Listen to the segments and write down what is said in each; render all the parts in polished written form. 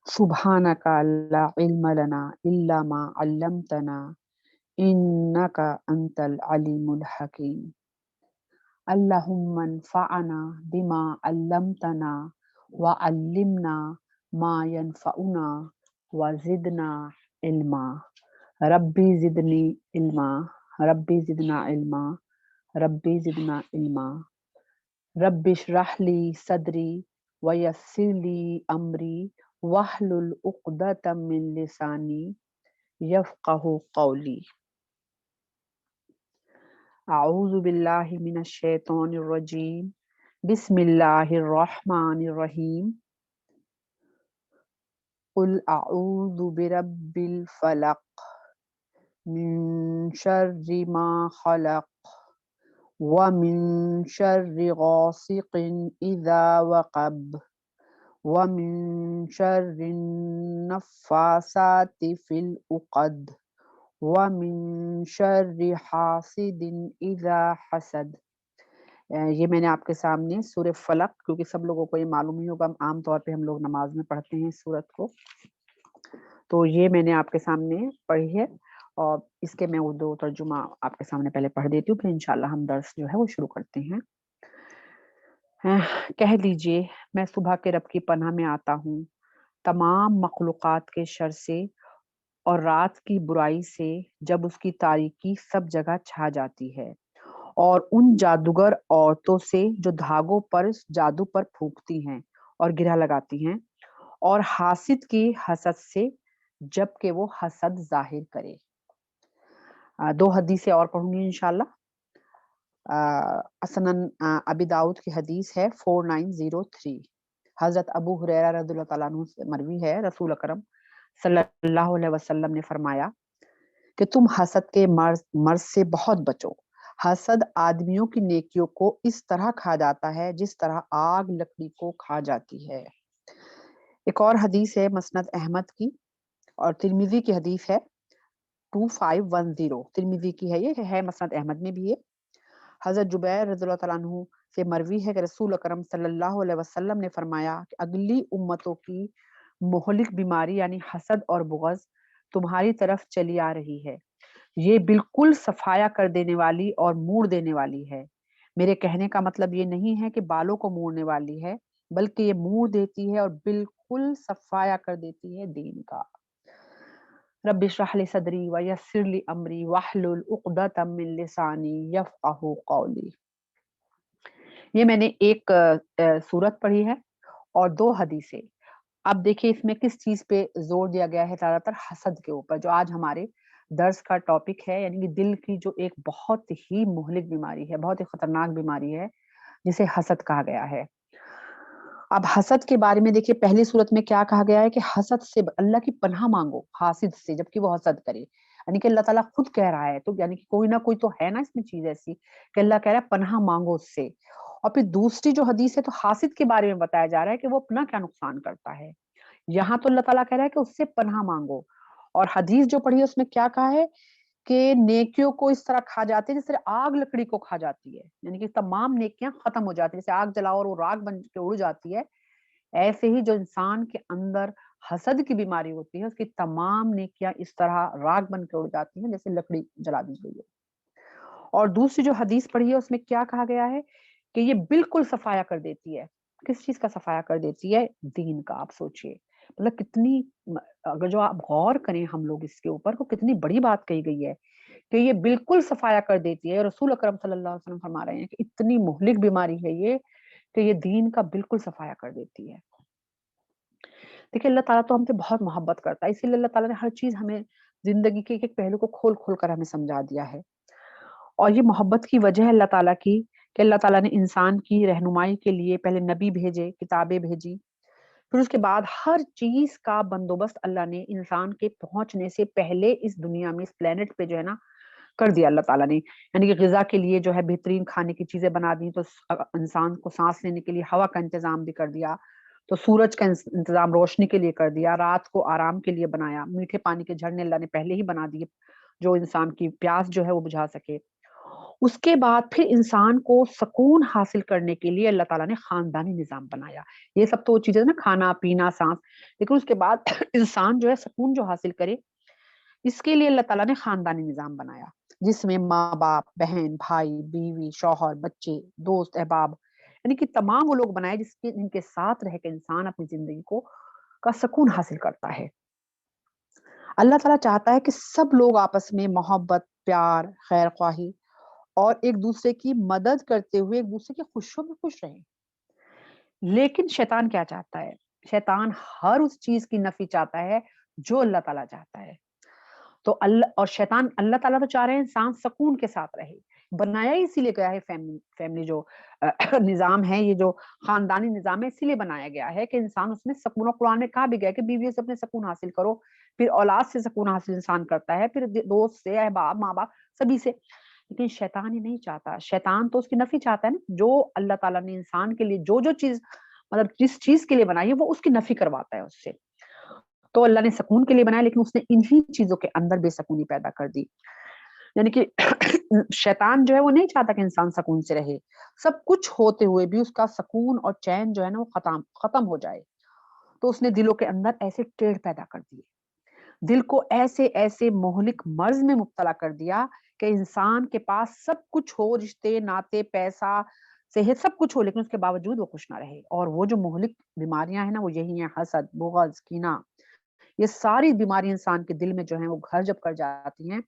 सुब्हानका ला इल्म लना इल्ला मा अल्लमतना इन्नका अंतल अलीमुल हकीम। अल्लाहुम्मा अन्फअना बिमा अल्लमतना व अल्लिमना मा यनफउना व ज़िदना इल्मा। रब्बी ज़िदनी इल्मा, रब्बी ज़िदना इल्मा, रब्बी ज़िदना इल्मा। रब्बि इश्रह ली सदरी व यस्सिर ली अमरी वहलुल उक़दतम मिन लिसानी यफ़क़हू क़ौली। अऊज़ु बिल्लाहि मिनश शैतानिर रजीम। बिस्मिल्लाहिर रहमानिर रहीम। क़ुल अऊज़ु बिरब्बिल फ़लक़ मिन शर्रि मा ख़लक़ व मिन शर्रि गासिक़िन इज़ा वक़ब व मिन शर्रि नफ़्फ़ासाति फ़िल उक़द व मिन शर्रि हासिदिन इज़ा हसद। ये मैंने आपके सामने सूरह फलक, क्योंकि सब लोगों को ये मालूम ही होगा, आम तौर पे हम लोग नमाज में पढ़ते हैं इस सूरत को, तो ये मैंने आपके सामने पढ़ी है और इसके मैं उर्दू तर्जुमा आपके सामने पहले पढ़ देती हूँ, फिर इंशाल्लाह हम दर्स जो है वो शुरू करते हैं। कह लीजिए, मैं सुबह के रब की पनाह में आता हूँ तमाम मखलूक़ात के शर से और रात की बुराई से, जब उसकी तारीकी सब जगह छा जाती है, और उन जादूगर औरतों से जो धागों पर जादू पर फूंकती हैं और गिरह लगाती हैं, और हासिद की हसद से जबकि वो हसद जाहिर करे। दो हदीसें और पढ़ूंगी इंशाल्लाह। असनन अबी दाऊद की हदीस है 4903। हजरत अबू हुरैरा रज़ियल्लाहु ताला अन्हु से मरवी है, रसूल अकरम सल्लल्लाहु अलैहि वसल्लम ने फरमाया कि तुम हसद के मर्ज से बहुत बचो। हसद आदमियों की नेकियों को इस तरह खा जाता है जिस तरह आग लकड़ी को खा जाती है। एक और हदीस है मसनद अहमद की और तिरमिजी की हदीस है 2510। तिरमिजी की है, ये है मसनद अहमद में भी है। हजरत जुबैर रज़ियल्लाहु ताला अन्हु से मरवी है कि रसूल अकरम सल्लल्लाहु अलैहि वसल्लम ने फरमाया कि अगली उम्मतों की मोहलिक बीमारी यानी हसद और बुग़ज़ तुम्हारी तरफ चली आ रही है। ये बिल्कुल सफाया कर देने वाली और मूड़ देने वाली है। मेरे कहने का मतलब ये नहीं है कि बालों को मूड़ने वाली है, बल्कि ये मूड़ देती है और बिल्कुल सफाया कर देती है दीन का। रब्बि इश्रह ली सदरी व यस्सिर ली अमरी वहलुल उक़दतम मिन लिसानी यफ़क़हू क़ौली। ये मैंने एक सूरत पढ़ी है और दो हदीसें। अब देखिए इसमें किस चीज पे जोर दिया गया है, ज्यादातर हसद के ऊपर, जो आज हमारे दर्स का टॉपिक है, यानी कि दिल की जो एक बहुत ही मुहलिक बीमारी है, बहुत ही खतरनाक बीमारी है, जिसे हसद कहा गया है। अब हसद के बारे में देखिए, पहली सूरत में क्या कहा गया है कि हसद से अल्लाह की पनाह मांगो, हासिद से, जबकि वो हसद करे। यानी कि अल्लाह ताला खुद कह रहा है, तो यानी कि कोई ना कोई तो है ना इसमें चीज ऐसी कि अल्लाह कह रहा है पनाह मांगो उससे। और फिर दूसरी जो हदीस है तो हासिद के बारे में बताया जा रहा है कि वो अपना क्या नुकसान करता है। यहाँ तो अल्लाह ताला कह रहा है कि उससे पनाह मांगो। और हदीस जो पढ़ी है उसमें क्या कहा है कि नेकियों को इस तरह खा जाती है जैसे आग लकड़ी को खा जाती है, यानी कि तमाम नेकियां खत्म हो जाती है, जैसे आग जलाओ और वो राख बन के उड़ जाती है। ऐसे ही जो इंसान के अंदर हसद की बीमारी होती है, उसकी तमाम नेकियां इस तरह राख बन के उड़ जाती हैं जैसे लकड़ी जला दी गई है। और दूसरी जो हदीस पढ़ी है उसमें क्या कहा गया है कि ये बिल्कुल सफाया कर देती है। किस चीज का सफाया कर देती है? दीन का। आप सोचिए, मतलब कितनी अगर जो आप गौर करें हम लोग इसके ऊपर, तो कितनी बड़ी बात कही गई है कि ये बिल्कुल सफाया कर देती है। रसूल अकरम सल्लल्लाहु अलैहि वसल्लम फरमा रहे हैं कि इतनी मुहलिक बीमारी है ये कि ये दीन का बिल्कुल सफाया कर देती है। देखिए अल्लाह ताला तो हमसे बहुत मोहब्बत करता है, इसीलिए अल्लाह ताला ने हर चीज हमें जिंदगी के एक पहलू को खोल खोल कर हमें समझा दिया है। और ये मोहब्बत की वजह है अल्लाह ताला की कि अल्लाह ताला ने इंसान की रहनुमाई के लिए पहले नबी भेजे, किताबें भेजी, फिर उसके बाद हर चीज का बंदोबस्त अल्लाह ने इंसान के पहुंचने से पहले इस दुनिया में, इस प्लेनेट पे जो है ना, कर दिया अल्लाह ताला ने। यानी कि ग़िज़ा के लिए जो है बेहतरीन खाने की चीजें बना दी, तो इंसान को सांस लेने के लिए हवा का इंतजाम भी कर दिया, तो सूरज का इंतजाम रोशनी के लिए कर दिया, रात को आराम के लिए बनाया, मीठे पानी के झरने अल्लाह ने पहले ही बना दिए जो इंसान की प्यास जो है वो बुझा सके। اس کے بعد پھر انسان کو سکون حاصل کرنے کے لیے اللہ تعالیٰ نے خاندانی نظام بنایا. یہ سب تو وہ چیزیں نا، کھانا پینا سانس، لیکن اس کے بعد انسان جو ہے سکون جو حاصل کرے، اس کے لیے اللہ تعالیٰ نے خاندانی نظام بنایا، جس میں ماں باپ، بہن، بھائی، بیوی، شوہر، بچے، دوست، احباب، یعنی کہ تمام وہ لوگ بنائے جن کے ساتھ رہ کے انسان اپنی زندگی کا سکون حاصل کرتا ہے. اللہ تعالیٰ چاہتا ہے کہ سب لوگ آپس میں محبت، پیار، خیر خواہی اور ایک دوسرے کی مدد کرتے ہوئے ایک دوسرے کی خوشیوں میں خوش رہیں. لیکن شیطان کیا چاہتا ہے؟ شیطان ہر اس چیز کی نفی چاہتا ہے جو اللہ تعالیٰ چاہتا ہے. تو اللہ تعالیٰ تو چاہ رہے ہیں انسان سکون کے ساتھ رہے. بنایا ہی اسی لیے گیا ہے فیملی جو نظام ہے، یہ جو خاندانی نظام ہے، اسی لیے بنایا گیا ہے کہ انسان اس میں سکون. اور قرآن میں کہا بھی گیا کہ بیویوں سے اپنے سکون حاصل کرو، پھر اولاد سے سکون حاصل انسان کرتا ہے، پھر دوست سے، احباب، ماں باپ، سبھی سے. لیکن شیطان ہی نہیں چاہتا. شیطان تو اس کی نفی چاہتا ہے نا. جو اللہ تعالیٰ نے انسان کے لیے جو چیز، مطلب جس چیز کے لیے بنائی ہے، وہ اس کی نفی کرواتا ہے اس سے. تو اللہ نے سکون کے لیے بنایا، لیکن اس نے انہی چیزوں کے اندر بے سکونی پیدا کر دی. یعنی کہ شیطان جو ہے وہ نہیں چاہتا کہ انسان سکون سے رہے. سب کچھ ہوتے ہوئے بھی اس کا سکون اور چین جو ہے نا وہ ختم ہو جائے. تو اس نے دلوں کے اندر ایسے ٹیڑھ پیدا کر دیے، دل کو ایسے مہلک مرض میں مبتلا کر دیا کہ انسان کے پاس سب کچھ ہو، رشتے ناطے، پیسہ، صحت، سب کچھ ہو، لیکن اس کے باوجود وہ خوش نہ رہے. اور وہ جو مہلک بیماریاں ہیں نا، وہ یہی ہیں: حسد، بغض، کینہ. یہ ساری بیماری انسان کے دل میں جو ہیں وہ گھر جب کر جاتی ہیں،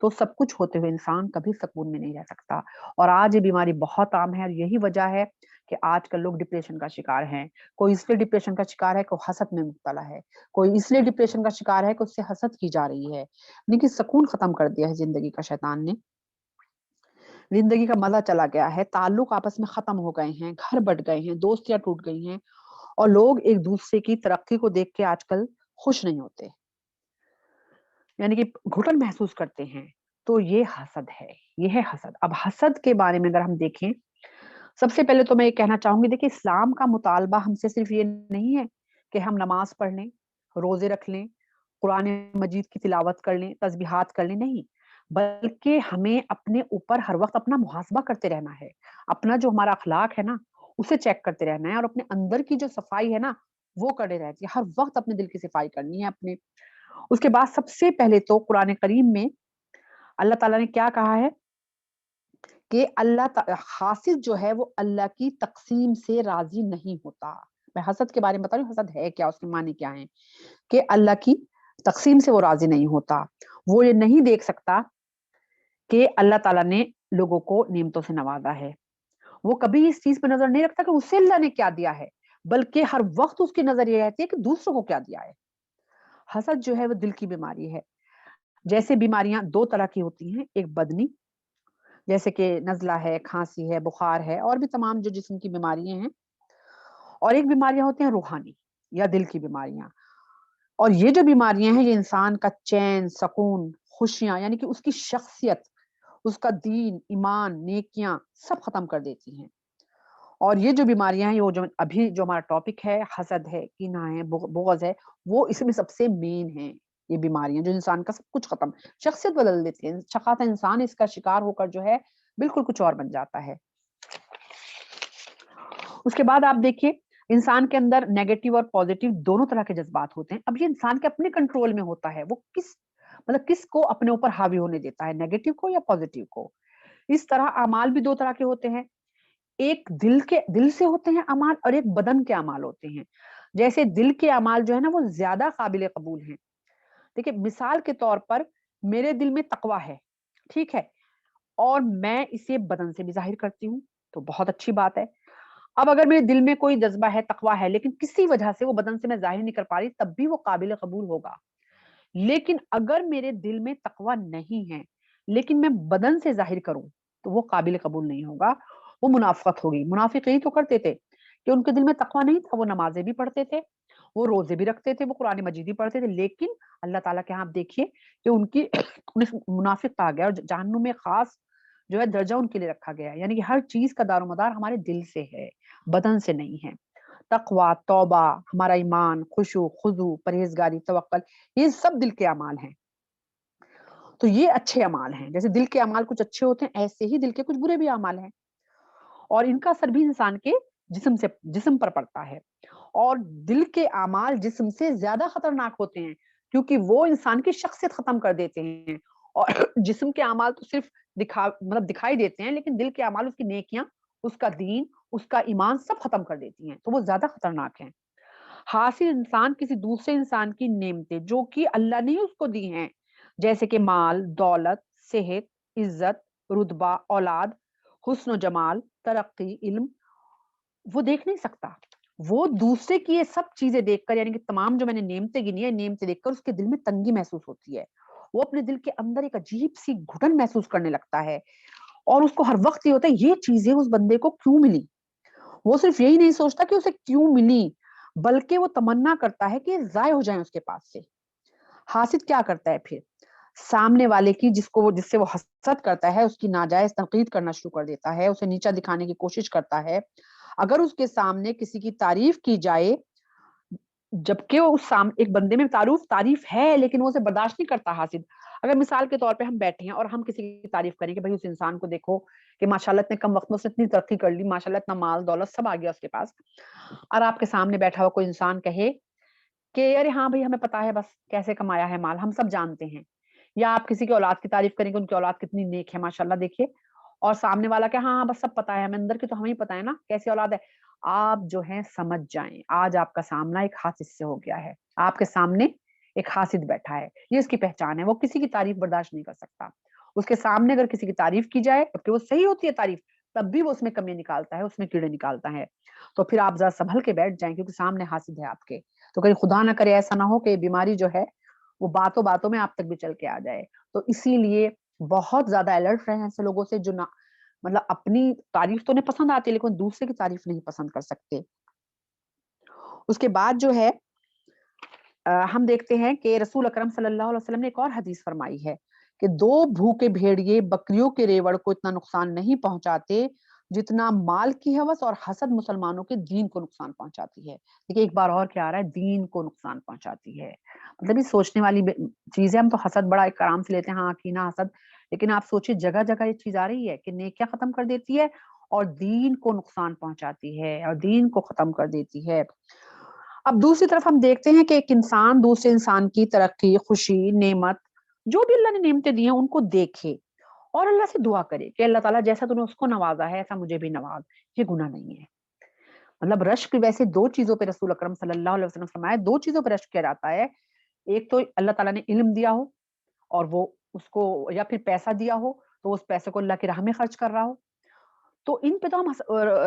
تو سب کچھ ہوتے ہوئے انسان کبھی سکون میں نہیں رہ سکتا. اور آج یہ بیماری بہت عام ہے، اور یہی وجہ ہے کہ آج کل لوگ ڈپریشن کا شکار ہیں. کوئی اس لیے ڈپریشن کا شکار ہے کہ وہ حسد میں مبتلا ہے، کوئی اس لیے ڈپریشن کا شکار ہے کہ اس سے حسد کی جا رہی ہے. لیکن سکون ختم کر دیا ہے زندگی کا شیطان نے. زندگی کا مزہ چلا گیا ہے، تعلق آپس میں ختم ہو گئے ہیں، گھر بٹ گئے ہیں، دوستیاں ٹوٹ گئی ہیں، اور لوگ ایک دوسرے کی ترقی کو دیکھ کے آج کل خوش نہیں ہوتے، یعنی کہ گھٹن محسوس کرتے ہیں. تو یہ حسد ہے، یہ ہے حسد. اب حسد کے بارے میں اگر ہم دیکھیں، سب سے پہلے تو میں یہ کہنا چاہوں گی، دیکھیں اسلام کا مطالبہ ہم سے صرف یہ نہیں ہے کہ ہم نماز پڑھ لیں، روزے رکھ لیں، قرآن مجید کی تلاوت کر لیں، تسبیحات کر لیں. نہیں، بلکہ ہمیں اپنے اوپر ہر وقت اپنا محاسبہ کرتے رہنا ہے. اپنا جو ہمارا اخلاق ہے نا، اسے چیک کرتے رہنا ہے، اور اپنے اندر کی جو صفائی ہے نا، وہ کرے رہتی ہے. ہر وقت اپنے دل کی صفائی کرنی ہے اپنے. اس کے بعد سب سے پہلے تو قرآن کریم میں اللہ تعالیٰ نے کیا کہا ہے کہ حاسد جو ہے وہ اللہ کی تقسیم سے راضی نہیں ہوتا. میں حسد کے بارے میں بتا رہی ہوں، حسد ہے کیا، اس کے معنی کیا ہیں. کہ اللہ کی تقسیم سے وہ راضی نہیں ہوتا. وہ یہ نہیں دیکھ سکتا کہ اللہ تعالیٰ نے لوگوں کو نعمتوں سے نوازا ہے. وہ کبھی اس چیز پہ نظر نہیں رکھتا کہ اسے اللہ نے کیا دیا ہے، بلکہ ہر وقت اس کی نظر یہ رہتی ہے کہ دوسروں کو کیا دیا ہے. حسد جو ہے وہ دل کی بیماری ہے. جیسے بیماریاں دو طرح کی ہوتی ہیں: ایک بدنی، جیسے کہ نزلہ ہے، کھانسی ہے، بخار ہے، اور بھی تمام جو جسم کی بیماریاں ہیں. اور ایک بیماریاں ہوتی ہیں روحانی یا دل کی بیماریاں. اور یہ جو بیماریاں ہیں، یہ انسان کا چین، سکون، خوشیاں، یعنی کہ اس کی شخصیت، اس کا دین، ایمان، نیکیاں سب ختم کر دیتی ہیں. اور یہ جو بیماریاں ہیں، وہ جو ابھی جو ہمارا ٹاپک ہے، حسد ہے، کینہ ہے، بغض ہے، وہ اس میں سب سے مین ہیں. یہ بیماریاں جو انسان کا سب کچھ ختم، شخصیت بدل دیتی ہیں. شخصیت انسان اس کا شکار ہو کر جو ہے بالکل کچھ اور بن جاتا ہے. اس کے بعد آپ دیکھیے، انسان کے اندر نیگیٹو اور پازیٹیو دونوں طرح کے جذبات ہوتے ہیں. اب یہ انسان کے اپنے کنٹرول میں ہوتا ہے، وہ کس کو اپنے اوپر حاوی ہونے دیتا ہے، نیگیٹو کو یا پازیٹیو کو. اس طرح اعمال بھی دو طرح کے ہوتے ہیں: ایک دل سے ہوتے ہیں اعمال، اور ایک بدن کے اعمال ہوتے ہیں. جیسے دل کے اعمال جو ہے نا وہ زیادہ قابل قبول ہیں. دیکھیں مثال کے طور پر، میرے دل میں تقویٰ ہے، ٹھیک ہے، اور میں اسے بدن سے بھی ظاہر کرتی ہوں، تو بہت اچھی بات ہے. اب اگر میرے دل میں کوئی جذبہ ہے، تقویٰ ہے، لیکن کسی وجہ سے وہ بدن سے میں ظاہر نہیں کر پا رہی، تب بھی وہ قابل قبول ہوگا. لیکن اگر میرے دل میں تقویٰ نہیں ہے، لیکن میں بدن سے ظاہر کروں، تو وہ قابل قبول نہیں ہوگا، وہ منافقت ہوگی. منافق یہی تو کرتے تھے کہ ان کے دل میں تقویٰ نہیں تھا. وہ نمازیں بھی پڑھتے تھے، وہ روزے بھی رکھتے تھے، وہ قرآن مجید بھی پڑھتے تھے، لیکن اللہ تعالیٰ کے ہاں آپ دیکھیے کہ ان کی منافق آ گیا، اور جہنم میں خاص جو ہے درجہ ان کے لیے رکھا گیا ہے. یعنی کہ ہر چیز کا دار و مدار ہمارے دل سے ہے، بدن سے نہیں ہے. تقویٰ، توبہ، ہمارا ایمان، خشوع، خضوع، پرہیزگاری، توکل، یہ سب دل کے اعمال ہیں. تو یہ اچھے اعمال ہیں. جیسے دل کے اعمال کچھ اچھے ہوتے ہیں، ایسے ہی دل کے کچھ برے بھی اعمال ہیں، اور ان کا اثر بھی انسان کے جسم پر پڑتا ہے. اور دل کے اعمال جسم سے زیادہ خطرناک ہوتے ہیں، کیونکہ وہ انسان کی شخصیت ختم کر دیتے ہیں. اور جسم کے اعمال تو صرف دکھائی دیتے ہیں، لیکن دل کے اعمال، اس کی نیکیاں، اس کا دین، اس کا ایمان سب ختم کر دیتی ہیں، تو وہ زیادہ خطرناک ہیں. حاصل انسان کسی دوسرے انسان کی نعمتیں جو کہ اللہ نے اس کو دی ہیں، جیسے کہ مال، دولت، صحت، عزت، رتبہ، اولاد، حسن و جمال، ترقی، علم، وہ دیکھ نہیں سکتا. وہ دوسرے کی یہ سب چیزیں دیکھ کر، یعنی کہ تمام جو میں نے نعمتیں گنی ہیں، نعمتیں دیکھ کر اس کے دل میں تنگی محسوس ہوتی ہے. وہ اپنے دل کے اندر ایک عجیب سی گھٹن محسوس کرنے لگتا ہے، اور اس کو ہر وقت یہ ہوتا ہے یہ چیزیں اس بندے کو کیوں ملی. وہ صرف یہی نہیں سوچتا کہ اسے کیوں ملی، بلکہ وہ تمنا کرتا ہے کہ یہ ضائع ہو جائیں اس کے پاس سے. حاسد کیا کرتا ہے پھر؟ سامنے والے کی جس سے وہ حسد کرتا ہے، اس کی ناجائز تنقید کرنا شروع کر دیتا ہے، اسے نیچا دکھانے کی کوشش کرتا ہے. اگر اس کے سامنے کسی کی تعریف کی جائے، جبکہ وہ ایک بندے میں تعریف ہے، لیکن وہ اسے برداشت نہیں کرتا حاسد. اگر مثال کے طور پہ ہم بیٹھے ہیں اور ہم کسی کی تعریف کریں کہ بھائی اس انسان کو دیکھو کہ ماشاءاللہ اتنے کم وقت میں اس نے اتنی ترقی کر لی، ماشاءاللہ اتنا مال دولت سب آ گیا اس کے پاس، اور آپ کے سامنے بیٹھا ہوا کوئی انسان کہے کہ ارے ہاں بھائی ہمیں پتا ہے بس کیسے کمایا ہے مال، ہم سب جانتے ہیں. یا آپ کسی کی اولاد کی تعریف کریں کہ ان کی اولاد کتنی نیک ہے ماشاءاللہ دیکھیے، اور سامنے والا کہ ہاں بس سب پتا ہے ہمیں، اندر کی تو ہمیں ہی پتا ہے نا کیسی اولاد ہے. آپ جو ہیں سمجھ جائیں آج آپ کا سامنا ایک حاسد سے ہو گیا ہے. آپ کے سامنے ایک حاسد بیٹھا ہے، یہ اس کی پہچان ہے. وہ کسی کی تعریف برداشت نہیں کر سکتا. اس کے سامنے اگر کسی کی تعریف کی جائے، جبکہ وہ صحیح ہوتی ہے تعریف، تب بھی وہ اس میں کمیاں نکالتا ہے، اس میں کیڑے نکالتا ہے. تو پھر آپ ذرا سنبھل کے بیٹھ جائیں، کیونکہ سامنے حاسد ہے آپ کے. تو کہیں خدا نہ کرے ایسا نہ ہو کہ بیماری جو ہے وہ باتوں باتوں میں آپ تک بھی چل کے آ جائے. تو اسی لیے بہت زیادہ الرٹ رہے ایسے لوگوں سے جو مطلب اپنی تعریف تو انہیں پسند آتی ہے، لیکن دوسرے کی تعریف نہیں پسند کر سکتے. اس کے بعد جو ہے ہم دیکھتے ہیں کہ رسول اکرم صلی اللہ علیہ وسلم نے ایک اور حدیث فرمائی ہے کہ 2 بھوکے بھیڑیے بکریوں کے ریوڑ کو اتنا نقصان نہیں پہنچاتے جتنا مال کی ہوس اور حسد مسلمانوں کے دین کو نقصان پہنچاتی ہے. دیکھیے ایک بار اور کیا آ رہا ہے، دین کو نقصان پہنچاتی ہے. مطلب یہ سوچنے والی چیز ہے. ہم تو حسد بڑا ایک آرام سے لیتے ہیں، ہاں کینہ حسد، لیکن آپ سوچیں جگہ جگہ یہ چیز آ رہی ہے کہ نیکیاں ختم کر دیتی ہے اور دین کو نقصان پہنچاتی ہے اور دین کو ختم کر دیتی ہے. اب دوسری طرف ہم دیکھتے ہیں کہ ایک انسان دوسرے انسان کی ترقی، خوشی، نعمت، جو بھی اللہ نے نعمتیں دی ہیں ان کو دیکھے اور اللہ سے دعا کرے کہ اللہ تعالیٰ جیسا تو نے اس کو نوازا ہے ایسا مجھے بھی نواز. یہ گناہ نہیں ہے. مطلب رشک ویسے 2 چیزوں پہ رسول اکرم صلی اللہ علیہ وسلم فرمایا 2 چیزوں پہ رشک کیا جاتا ہے. ایک تو اللہ تعالیٰ نے علم دیا ہو اور وہ اس کو، یا پھر پیسہ دیا ہو تو اس پیسے کو اللہ کی راہ میں خرچ کر رہا ہو، تو ان پہ تو ہم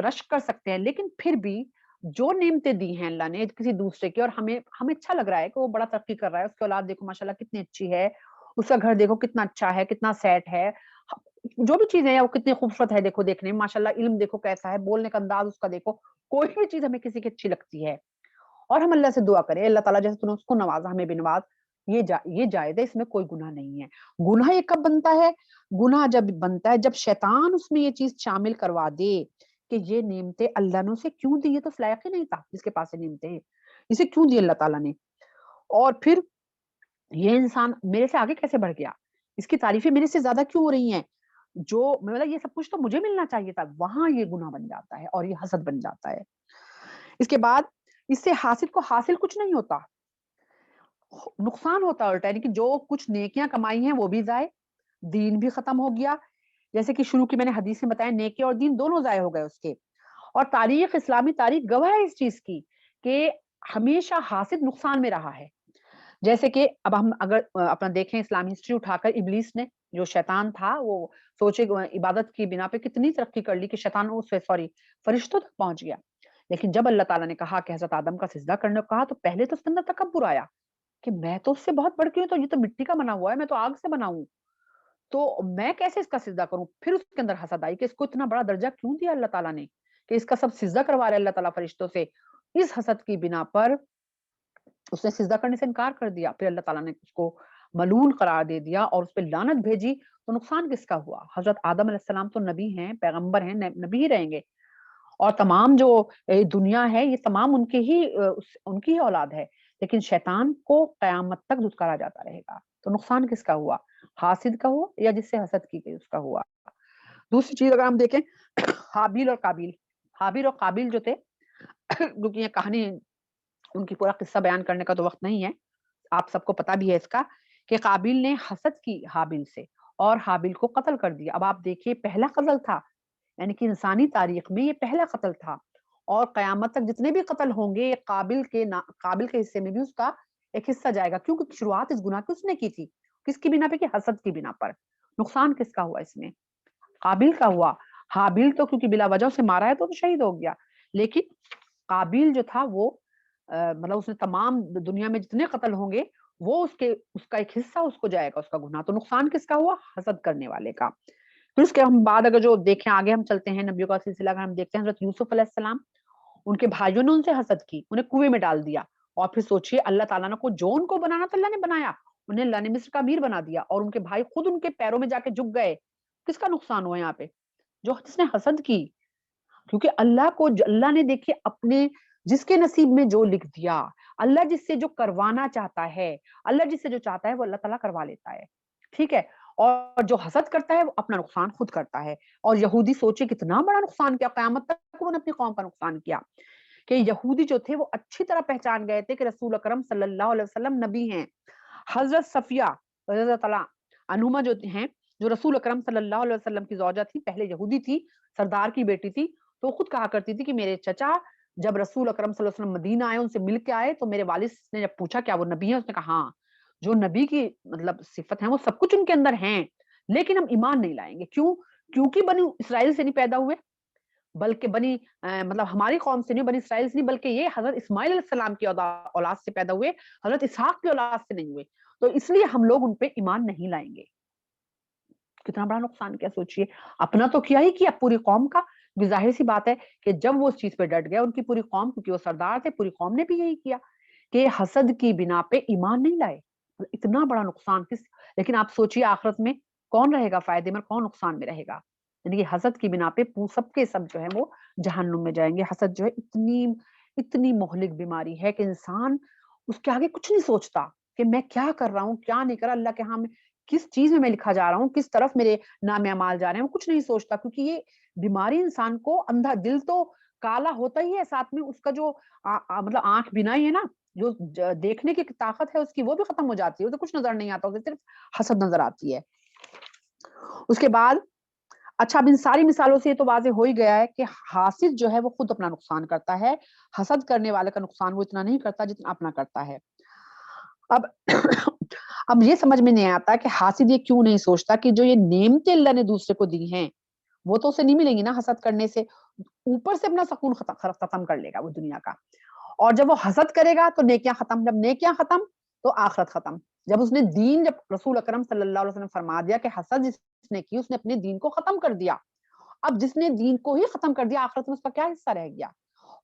رشک کر سکتے ہیں. لیکن پھر بھی جو نعمتیں دی ہیں اللہ نے کسی دوسرے کی، اور ہمیں اچھا لگ رہا ہے کہ وہ بڑا ترقی کر رہا ہے، اس کی اولاد دیکھو ماشاءاللہ کتنی اچھی ہے، اس کا گھر دیکھو کتنا اچھا ہے، کتنا سیٹ ہے، جو بھی چیزیں ہیں وہ کتنی خوبصورت ہے دیکھو دیکھنے میں ماشاءاللہ، علم دیکھو کیسا ہے، بولنے کا انداز اس کا دیکھو، کوئی بھی چیز ہمیں کسی کی اچھی لگتی ہے اور ہم اللہ سے دعا کریں اللہ تعالیٰ جیسے تو نے اس کو نوازا ہمیں بھی نواز. یہ جائز ہے، اس میں کوئی گناہ نہیں ہے. گناہ یہ کب بنتا ہے؟ گناہ جب بنتا ہے جب شیطان اس میں یہ چیز شامل کروا دے کہ یہ نعمتیں اللہ نے اسے کیوں دی، یہ تو لائق ہی نہیں تھا جس کے پاس یہ نعمتیں، اسے کیوں دی اللہ تعالیٰ نے، اور پھر یہ انسان میرے سے آگے کیسے بڑھ گیا، اس کی تعریفیں میرے سے زیادہ کیوں ہو رہی ہیں، جو مطلب یہ سب کچھ تو مجھے ملنا چاہیے تھا. وہاں یہ گناہ بن جاتا ہے اور یہ حسد بن جاتا ہے. اس کے بعد اس سے حاسد کو حاصل کچھ نہیں ہوتا، نقصان ہوتا ہے الٹا، یعنی کہ جو کچھ نیکیاں کمائی ہیں وہ بھی ضائع، دین بھی ختم ہو گیا. جیسے کہ شروع کی میں نے حدیث میں بتایا نیکی اور دین دونوں ضائع ہو گئے اس کے. اور تاریخ، اسلامی تاریخ گواہ ہے اس چیز کی کہ ہمیشہ حاسد نقصان میں رہا ہے. جیسے کہ اب ہم اگر اپنا دیکھیں اسلامی ہسٹری اٹھا کر، ابلیس نے جو شیطان تھا وہ سوچے عبادت کی بنا پہ کتنی ترقی کر لی کہ شیطان فرشتوں تک پہنچ گیا. لیکن جب اللہ تعالیٰ نے کہا کہ حضرت آدم کا سجدہ کرنے کو کہا تو پہلے تو اس کے اندر تکبر آیا کہ میں تو اس سے بہت بڑھ کے ہوں، تو یہ تو مٹی کا بنا ہوا ہے، میں تو آگ سے بنا ہوں، تو میں کیسے اس کا سجدہ کروں. پھر اس کے اندر حسد آئی کہ اس کو اتنا بڑا درجہ کیوں دیا اللہ تعالیٰ نے کہ اس کا سب سجدہ کروا رہے اللہ تعالیٰ فرشتوں سے. اس حسد کی بنا پر اس نے سجدہ کرنے سے انکار کر دیا. پھر اللہ تعالیٰ نے اس کو ملعون قرار دے دیا اور اس پہ لعنت بھیجی. تو نقصان کس کا ہوا؟ حضرت آدم علیہ السلام تو نبی ہیں، پیغمبر ہیں، نبی ہی رہیں گے، اور تمام جو دنیا ہے یہ تمام ان کی ہی اولاد ہے. لیکن شیطان کو قیامت تک دھتکارا جاتا رہے گا. تو نقصان کس کا ہوا؟ हासिद का हुआ या जिससे हसद की गई उसका हुआ। दूसरी चीज अगर हम देखें, हाबिल और काबिल, हाबिल और काबिल जो थे, क्योंकि ये कहानी, उनकी पूरा किस्सा बयान करने का तो वक्त नहीं है, आप सबको पता भी है इसका, कि काबिल ने हसद की हाबिल से और हाबिल को कत्ल कर दिया। अब आप देखिए, पहला कत्ल था, यानी कि इंसानी तारीख में ये पहला कत्ल था, और कयामत तक जितने भी कत्ल होंगे ये काबिल के हिस्से में भी उसका एक हिस्सा जाएगा। क्यों? क्योंकि शुरुआत इस गुनाह की उसने की थी। किसकी बिना पे? कि हसद की बिना पर। नुकसान किसका हुआ इसमें? काबिल का हुआ। हाबिल तो क्योंकि बिला वजह से मारा है तो शहीद हो गया, लेकिन काबिल जो था वो मतलब उसने तमाम दुनिया में जितने कत्ल होंगे वो उसका एक हिस्सा उसको जाएगा, उसका गुनाह। तो नुकसान किसका हुआ? हसद करने वाले का। फिर उसके हम बाद अगर जो देखें, आगे हम चलते हैं नबियों का सिलसिला, अगर हम देखते हैं हजरत यूसुफ अलैहिस्सलाम, उनके भाइयों ने उनसे हसद की, उन्हें कुएं में डाल दिया। और फिर सोचिए, अल्लाह ताला ने को जो उनको बनाना था अल्लाह ने बनाया, उन्हें अल्लाह ने मिस्र का अमीर बना दिया, और उनके भाई खुद उनके पैरों में जाके झुक गए। किसका नुकसान हुआ यहाँ पे? जो जिसने हसद की। क्योंकि अल्लाह ने देखिए अपने जिसके नसीब में जो लिख दिया, अल्लाह जिससे जो करवाना चाहता है, अल्लाह जिससे जो चाहता है वो अल्लाह ताला करवा लेता है। ठीक है? और जो हसद करता है वो अपना नुकसान खुद करता है। और यहूदी सोचे कितना बड़ा नुकसान किया, कयामत तक उन्होंने अपनी कौम का नुकसान किया। कि यहूदी जो थे वो अच्छी तरह पहचान गए थे कि रसूल अकरम सल्लल्लाहु अलैहि वसल्लम नबी हैं। हजरत सफिया रज़ियल्लाहु ताला अन्हुमा जो हैं, जो रसूल अकरम सल्लल्लाहु अलैहि वसल्लम की ज़ौजा थी, पहले यहूदी थी, सरदार की बेटी थी, तो खुद कहा करती थी कि मेरे चचा जब रसूल अकरम सल्लल्लाहु अलैहि वसल्लम मदीना आए, उनसे मिल के आए, तो मेरे वालिद ने जब पूछा क्या वो नबी हैं? उसने कहा हाँ, जो नबी की मतलब सिफत है वो सब कुछ उनके अंदर हैं, लेकिन हम ईमान नहीं लाएंगे। क्यों? क्योंकि बनी इसराइल से नहीं पैदा हुए, बल्कि मतलब हमारी कौम से नहीं, बनी इसराइल से नहीं, बल्कि ये हजरत इस्माइल अलैहिस्सलाम की औलाद से पैदा हुए, हजरत इसहाक की औलाद से नहीं हुए, तो इसलिए हम लोग उन पे ईमान नहीं लाएंगे। कितना बड़ा नुकसान किया सोचिए। अपना तो किया ही किया, पूरी कौम का भी जाहिर सी बात है कि जब वो उस चीज पे डट गया, उनकी पूरी कौम, क्योंकि वो सरदार थे, पूरी कौम ने भी यही किया कि हसद की बिना पे ईमान नहीं लाए। इतना बड़ा नुकसान किस, लेकिन आप सोचिए आखिरत में कौन रहेगा फायदे में, कौन नुकसान में रहेगा? यानी कि हसद की बिना पे सबके सब जो है वो जहन्नुम में जाएंगे। हसद जो है इतनी इतनी मोहलिक बीमारी है कि इंसान उसके आगे कुछ नहीं सोचता कि मैं क्या कर रहा हूँ, क्या नहीं कर रहा, अल्लाह के यहाँ किस चीज में मैं लिखा जा रहा हूँ, किस तरफ मेरे नाम अमाल जा रहे हैं, वो कुछ नहीं सोचता। क्योंकि ये बीमारी इंसान को अंधा, दिल तो काला होता ही है, साथ में उसका जो मतलब आंख बिनाई है ना, जो देखने की ताकत है उसकी, वो भी खत्म हो जाती है, उसे कुछ नजर नहीं आता, उसे सिर्फ हसद नजर आती है। उसके बाद अच्छा, अब इन सारी मिसालों से ये तो वाज़ेह हो ही गया है कि हासिद जो है वो खुद अपना नुकसान करता है, हसद करने वाले का नुकसान वो इतना नहीं करता जितना अपना करता है। अब अब ये समझ में नहीं आता कि हासिद ये क्यों नहीं सोचता कि जो ये नेमतें अल्लाह ने दूसरे को दी हैं, वो तो उसे नहीं मिलेंगी ना हसद करने से। ऊपर से अपना सुकून खत्म कर लेगा वो दुनिया का। और जब वो हसद करेगा तो नेकियां खत्म, जब नेकियां खत्म तो आखिरत खत्म। जब उसने दीन, जब रसूल अकरम सल्लल्लाहु अलैहि वसल्लम फरमा दिया कि हसद जिसने की उसने अपने दीन को खत्म कर दिया। अब जिसने दीन को ही खत्म कर दिया, आखिरत में उसका क्या हिस्सा रह गया?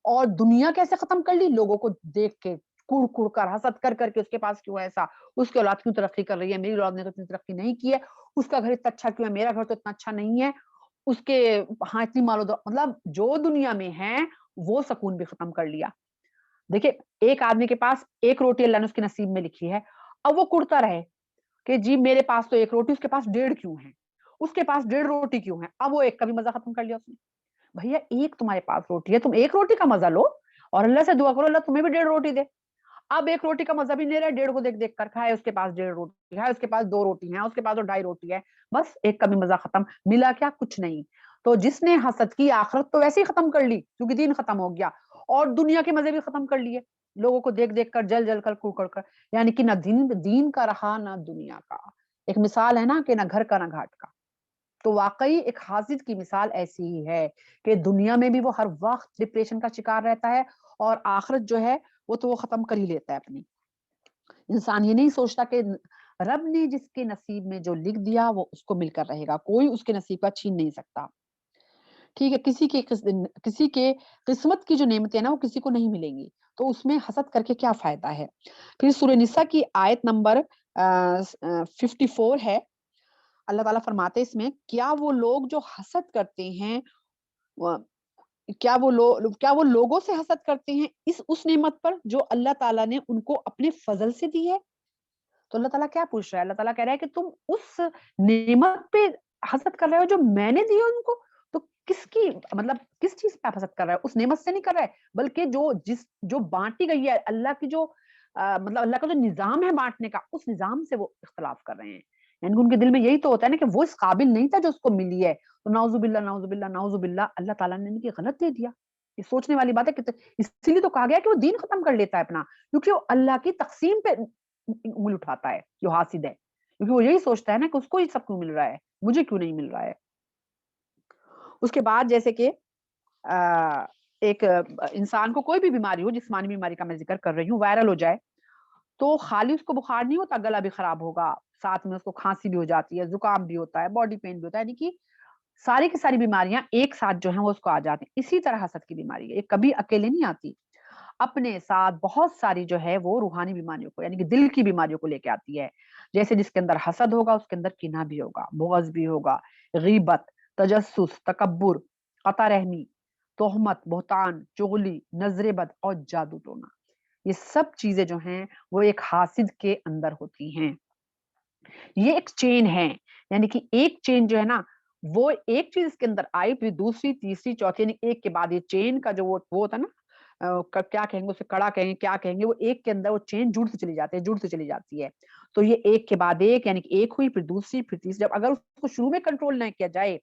और दुनिया कैसे खत्म कर ली? लोगों को देख के, कुड़-कुड़ कर, हसद कर करके, उसके पास क्यों है ऐसा? उसकी औलाद क्यों तरक्की कर रही है? मेरी औलाद ने तो इतनी तरक्की नहीं की है। उसका घर इतना अच्छा क्यों है? मेरा घर तो इतना अच्छा नहीं है। उसके हाँ, इतनी मतलब जो दुनिया में है, वो सुकून भी खत्म कर लिया। देखिए, एक आदमी के पास 1 रोटी अल्लाह ने उसके नसीब में लिखी है। अब वो कुढ़ता रहे कि जी मेरे पास तो 1 रोटी, उसके पास 1.5 क्यों है? उसके पास 1.5 रोटी क्यों है? अब वो एक का भी मज़ा खत्म कर लिया उसने। भैया, एक तुम्हारे पास रोटी है, तुम 1 रोटी का मज़ा लो और अल्लाह से दुआ करो अल्लाह तुम्हें भी 1.5 रोटी दे। अब 1 रोटी का मज़ा भी नहीं रहा है, 1.5 को देख-देख कर खाए, उसके पास 1.5 रोटी है, उसके पास 2 रोटी हैं, उसके पास तो 2.5 रोटी है। बस एक का भी मज़ा खत्म। मिला क्या? कुछ नहीं। तो जिसने हसद की, आखिरत तो वैसे ही खत्म कर ली क्योंकि दीन खत्म हो गया, और दुनिया के मज़े भी खत्म कर लिए। लोगों को देख-देख कर, जल-जल कर, कुढ़-कुढ़ कर, यानी कि ना दीन दीन का रहा, ना दुनिया का। एक मिसाल है ना कि ना घर का, ना घाट का। तो वाक़ई एक हासिद की मिसाल ऐसी ही है कि दुनिया में भी वो हर वक़्त डिप्रेशन का शिकार रहता है, और आखिरत जो है वो तो वो ख़त्म कर ही लेता है अपनी। इंसान ये नहीं सोचता कि रब ने जिसके नसीब में जो लिख दिया वो उसको मिलकर रहेगा, कोई उसके नसीब का छीन नहीं सकता। ठीक है? किसी के किस्मत की जो नेमतें हैं ना वो किसी को नहीं मिलेंगी, तो उसमें हसद करके क्या फ़ायदा है? फिर सूरह निसा की आयत नंबर 54 है। अल्लाह ताला फरमाते हैं इसमें, क्या वो लोग जो हसद करते हैं, व क्या वो लोगों से हसद करते हैं इस उस नेमत पर जो अल्लाह ताला ने उनको अपने फ़ज़ल से दी है? تو اللہ ताला क्या पूछ रहा है? अल्लाह ताला कह रहा है कि तुम उस नेमत पे हसद कर रहे हो जो मैंने दी है उनको। तो किसकी मतलब किस चीज पे आप हसद कर रहे हो? उस नेमत से नहीं कर रहे, बल्कि जो बांटी गई है अल्लाह की, जो मतलब अल्लाह का जो निजाम है बांटने का, उस निजाम से वो इख्तलाफ कर रहे हैं। यानी कि उनके दिल में यही तो होता है ना कि वो इस काबिल नहीं था जो उसको मिली है, तो नाउजुबिल्ला नाउजुबिल्ला नाउजुबिल्ला, अल्लाह ताला ने इनकी गलत दे दिया। ये सोचने वाली बात है कि इसीलिए तो कहा गया कि वो दीन खत्म कर लेता है अपना, क्योंकि वो अल्लाह की तकसीम पे उंगली उठाता है, जो हासिद है, क्योंकि वो यही सोचता है ना कि उसको ही सब क्यों मिल रहा है, मुझे क्यों नहीं मिल रहा है। उसके बाद जैसे कि एक इंसान को कोई भी बीमारी हो, जिस्मानी बीमारी का मैं जिक्र कर रही हूँ, वायरल हो जाए, तो खाली उसको बुखार नहीं होता, गला भी खराब होगा, साथ में उसको खांसी भी हो जाती है, जुकाम भी होता है, बॉडी पेन भी होता है, यानी कि सारी की सारी बीमारियां एक साथ जो है वो उसको आ जाती हैं। इसी तरह हसद की बीमारी है, ये कभी अकेले नहीं आती, अपने साथ बहुत सारी जो है वो रूहानी बीमारियों को, यानी कि दिल की बीमारियों को लेके आती है। जैसे जिसके अंदर हसद होगा उसके अंदर किना भी होगा, बुग़्ज़ भी होगा, गीबत, तजस्सुस, तकब्बुर, कता रहमी, तोहमत, बहतान, चुगली, नजर बद और जादू टोना। ये सब चीजें जो हैं वो एक हासिद के अंदर होती हैं। ये एक चेन है, यानी कि एक चेन जो है ना, वो एक चीज इसके अंदर आई, फिर दूसरी, तीसरी, चौथी, यानी एक के बाद ये चेन का जो वो होता है ना, क्या कहेंगे उसे, कड़ा कहेंगे, क्या कहेंगे, वो एक के अंदर वो चेन जुड़ती चली जाती है, जुड़ती चली जाती है। तो ये एक के बाद एक, यानी कि एक हुई, फिर दूसरी, फिर तीसरी। जब अगर उसको शुरू में कंट्रोल नहीं किया जाए,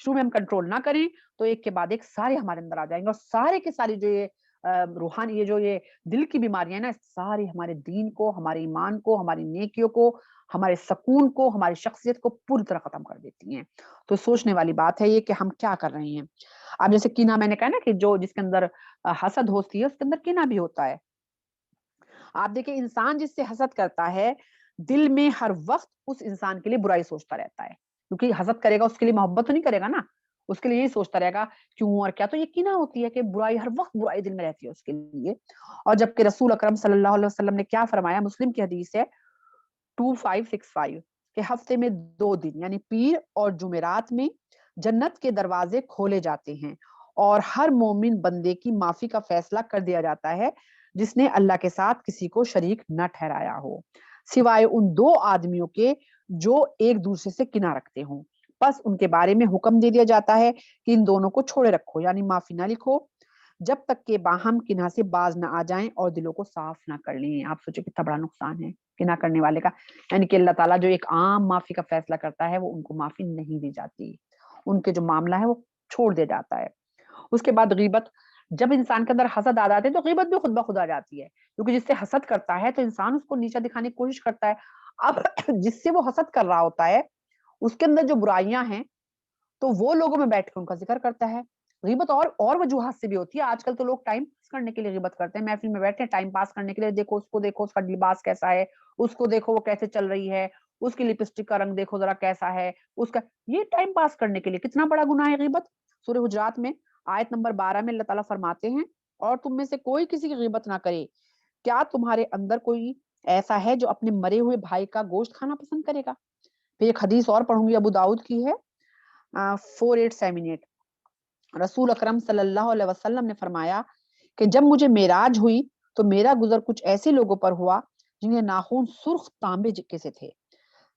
शुरू में हम कंट्रोल ना करें, तो एक के बाद एक सारे हमारे अंदर आ जाएंगे, और सारे के सारे जो ये रूहानी, ये दिल की बीमारियां ना, सारी हमारे दीन को, हमारे ईमान को, हमारी नेकियों को, हमारे सुकून को, हमारी शख्सियत को पूरी तरह खत्म कर देती हैं। तो सोचने वाली बात है ये कि हम क्या कर रहे हैं। अब जैसे कीना, मैंने कहा ना कि जो जिसके अंदर हसद होती है उसके अंदर कीना भी होता है। आप देखिए, इंसान जिससे हसद करता है, दिल में हर वक्त उस इंसान के लिए बुराई सोचता रहता है, क्योंकि हसद करेगा उसके लिए मोहब्बत तो नहीं करेगा ना, उसके लिए यही सोचता रहेगा क्यों और क्या। तो ये कीना होती है कि बुराई, हर वक्त बुराई दिल में रहती है उसके लिए। और जबकि रसूल अकरम सल्लल्लाहु अलैहि वसल्लम ने क्या फरमाया, मुस्लिम की हदीस है 2565 के हफ्ते में 2 दिन यानी पीर और जुमेरात में जन्नत के दरवाजे खोले जाते हैं और हर मोमिन बंदे की माफी का फैसला कर दिया जाता है जिसने अल्लाह के साथ किसी को शरीक न ठहराया हो, सिवाय उन 2 आदमियों के जो एक दूसरे से किना रखते हों। बस उनके बारे में हुक्म दे दिया जाता है कि इन दोनों को छोड़े रखो, यानी माफी ना लिखो, जब तक के बाहम किना से बाज ना आ जाएं और दिलों को साफ ना कर लें। आप सोचो कितना बड़ा नुकसान है किना करने वाले का। यानी कि अल्लाह ताला जो एक आम माफी का फैसला करता है, वो उनको माफी नहीं दी जाती, उनके जो मामला है वो छोड़ दिया जाता है। उसके बाद गीबत, जब इंसान के अंदर हसद आ जाते हैं तो गीबत भी खुद ब खुद आ जाती है, क्योंकि जिससे हसद करता है तो इंसान उसको नीचा दिखाने की कोशिश करता है। अब जिससे वो हसद कर रहा होता है, उसके अंदर जो बुराइयां हैं, तो वो लोगों में बैठ के उनका जिक्र करता है। गीबत और वजूहात से भी होती है। आजकल तो लोग टाइम पास करने के लिए गीबत करते हैं, महफिल में बैठे हैं टाइम पास करने के लिए, देखो उसका लिबास कैसा है, उसको देखो वो कैसे चल रही है, उसकी लिपस्टिक का रंग देखो जरा कैसा है, उसका, ये टाइम पास करने के लिए कितना बड़ा गुनाह है गीबत। सूरह हुजरात में आयत नंबर 12 में अल्लाह ताला फरमाते हैं, और तुम में से कोई किसी की गीबत ना करे, क्या तुम्हारे अंदर कोई ऐसा है जो अपने मरे हुए भाई का गोश्त खाना पसंद करेगा। फिर एक हदीस और पढ़ूंगी, अबू दाऊद की है 4878। रसूल अकरम सल्लल्लाहु अलैहि वसल्लम ने फरमाया कि जब मुझे मेराज हुई तो मेरा गुजर कुछ ऐसे लोगों पर हुआ जिन्हें नाखून सुर्ख तांबे के से थे,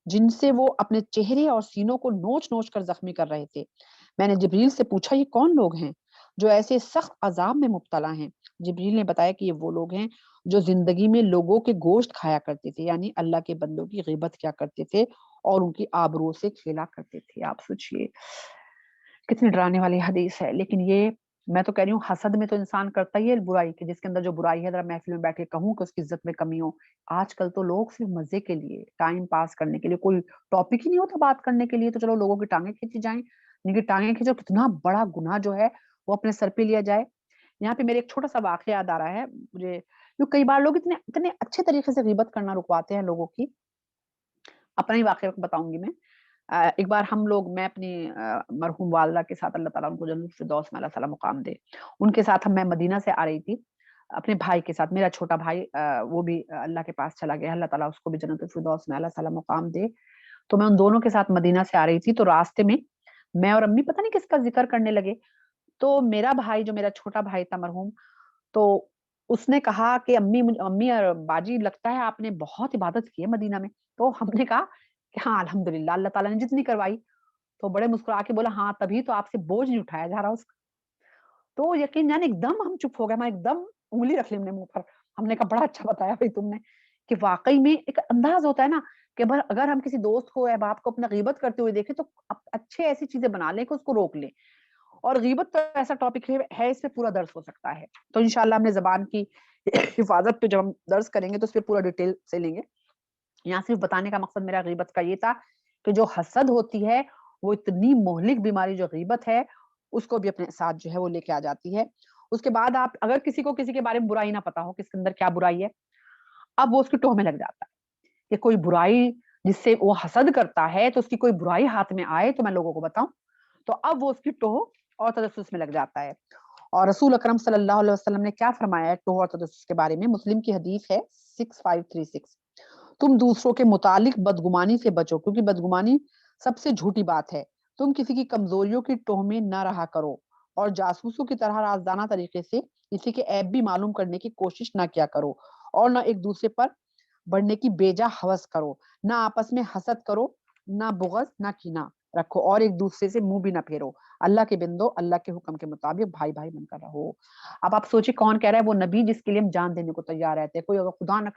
जिनसे वो अपने चेहरे और सीनों को नोच नोच कर जख्मी कर रहे थे। मैंने जिब्रील से पूछा, ये कौन लोग हैं जो ऐसे सख्त अजाब में मुब्तला हैं। जिब्रील ने बताया कि ये वो लोग हैं जो जिंदगी में लोगों के गोश्त खाया करते थे, यानी अल्लाह के बंदों की गिबत किया करते थे और उनकी आबरूओं से खेला करते थे। आप सोचिए कितनी डराने वाली हदीस है। लेकिन ये, मैं तो कह रही हूँ, हसद में तो इंसान करता ही है बुराई की, जिसके अंदर जो बुराई है जरा महफिल में बैठ के कहूँ कि उसकी इज्जत में कमी हो। आजकल तो लोग सिर्फ मजे के लिए, टाइम पास करने के लिए, कोई टॉपिक ही नहीं होता बात करने के लिए, तो चलो लोगों की टांगे खींची जाएं। इनकी टांगे खींचो, कितना बड़ा गुनाह जो है वो अपने सर पे लिया जाए। यहाँ पे मेरे एक छोटा सा वाकया याद आ रहा है मुझे, क्यों कई बार लोग इतने इतने अच्छे तरीके से गीबत करना रुकवाते हैं लोगों की। अपना ही वाकया बताऊंगी मैं। एक बार हम लोग, मैं अपनी मरहूम वालदा के साथ, अल्लाह ताला उनको जन्नत फिरदौस में अल्लाह ताला मुकाम दे, उनके साथ मैं मदीना से आ रही थी अपने भाई के साथ। मेरा छोटा भाई वो भी अल्लाह के पास चला गया, अल्लाह ताला उसको भी जन्नत फिरदौस में अल्लाह ताला मुकाम दे। तो मैं उन दोनों के साथ मदीना से आ रही थी, तो रास्ते में मैं और अम्मी पता नहीं किसका जिक्र करने लगे। तो मेरा भाई, जो मेरा छोटा भाई था मरहूम, तो اس نے کہا کہ امی اور باجی لگتا ہے آپ نے بہت عبادت کی ہے مدینہ میں. تو ہم نے کہا کہ ہاں الحمدللہ اللہ تعالیٰ نے جتنی کروائی. تو بڑے مسکرا کے بولا ہاں تبھی تو آپ سے بوجھ نہیں اٹھایا جا رہا اس کا. تو یقین جانے ایک دم ہم چپ ہو گئے, ہمارا ایک دم انگلی رکھ لی ہم نے منہ پر. ہم نے کہا بڑا اچھا بتایا بھائی تم نے, کہ واقعی میں ایک انداز ہوتا ہے نا کہ اگر ہم کسی دوست کو یا باپ کو اپنا غیبت کرتے ہوئے دیکھیں تو اچھے ایسی چیزیں بنا لیں کہ اس کو روک لیں. اور غیبت تو ایسا ٹاپک ہے اس پہ پورا درس ہو سکتا ہے. تو انشاءاللہ ہم نے زبان کی حفاظت پہ جب ہم درس کریں گے تو اس پہ پورا ڈیٹیل سے لیں گے. یہاں صرف بتانے کا مقصد میرا غیبت کا یہ تھا کہ جو حسد ہوتی ہے وہ اتنی مہلک بیماری جو غیبت ہے اس کو بھی اپنے ساتھ جو ہے وہ لے کے آ جاتی ہے. اس کے بعد آپ اگر کسی کو کسی کے بارے میں برائی نہ پتا ہو, کس کے اندر کیا برائی ہے, اب وہ اس کی ٹوہ میں لگ جاتا ہے کہ کوئی برائی جس سے وہ حسد کرتا ہے تو اس کی کوئی برائی ہاتھ میں آئے تو میں لوگوں کو بتاؤں, تو اب وہ اس کی ٹوہ اور تجسس میں لگ جاتا ہے. اور رسول اکرم صلی اللہ علیہ وسلم نے کیا فرمایا ہے ٹوہ اور تجسس کے بارے میں؟ مسلم کی حدیث ہے 6536, تم دوسروں کے متعلق بدگمانی سے بچو کیونکہ بدگمانی سب سے جھوٹی بات ہے. تم کسی کی کمزوریوں کی ٹوہ میں نہ رہا کرو اور جاسوسوں کی طرح رازدانہ طریقے سے کسی کے عیب بھی معلوم کرنے کی کوشش نہ کیا کرو اور نہ ایک دوسرے پر بڑھنے کی بیجا ہوس کرو. نہ آپس میں حسد کرو, نہ بغض, نہ کینہ رکھو اور ایک دوسرے سے منہ بھی نہ پھیرو. اللہ کے بندو اللہ کے حکم کے مطابق بھائی بھائی بن کر رہو. اب آپ سوچیں کون کہہ رہا ہے؟ وہ نبی جس کے لیے ہم جان دینے کو تیار رہتے ہیں. کوئی اگر خدا نہ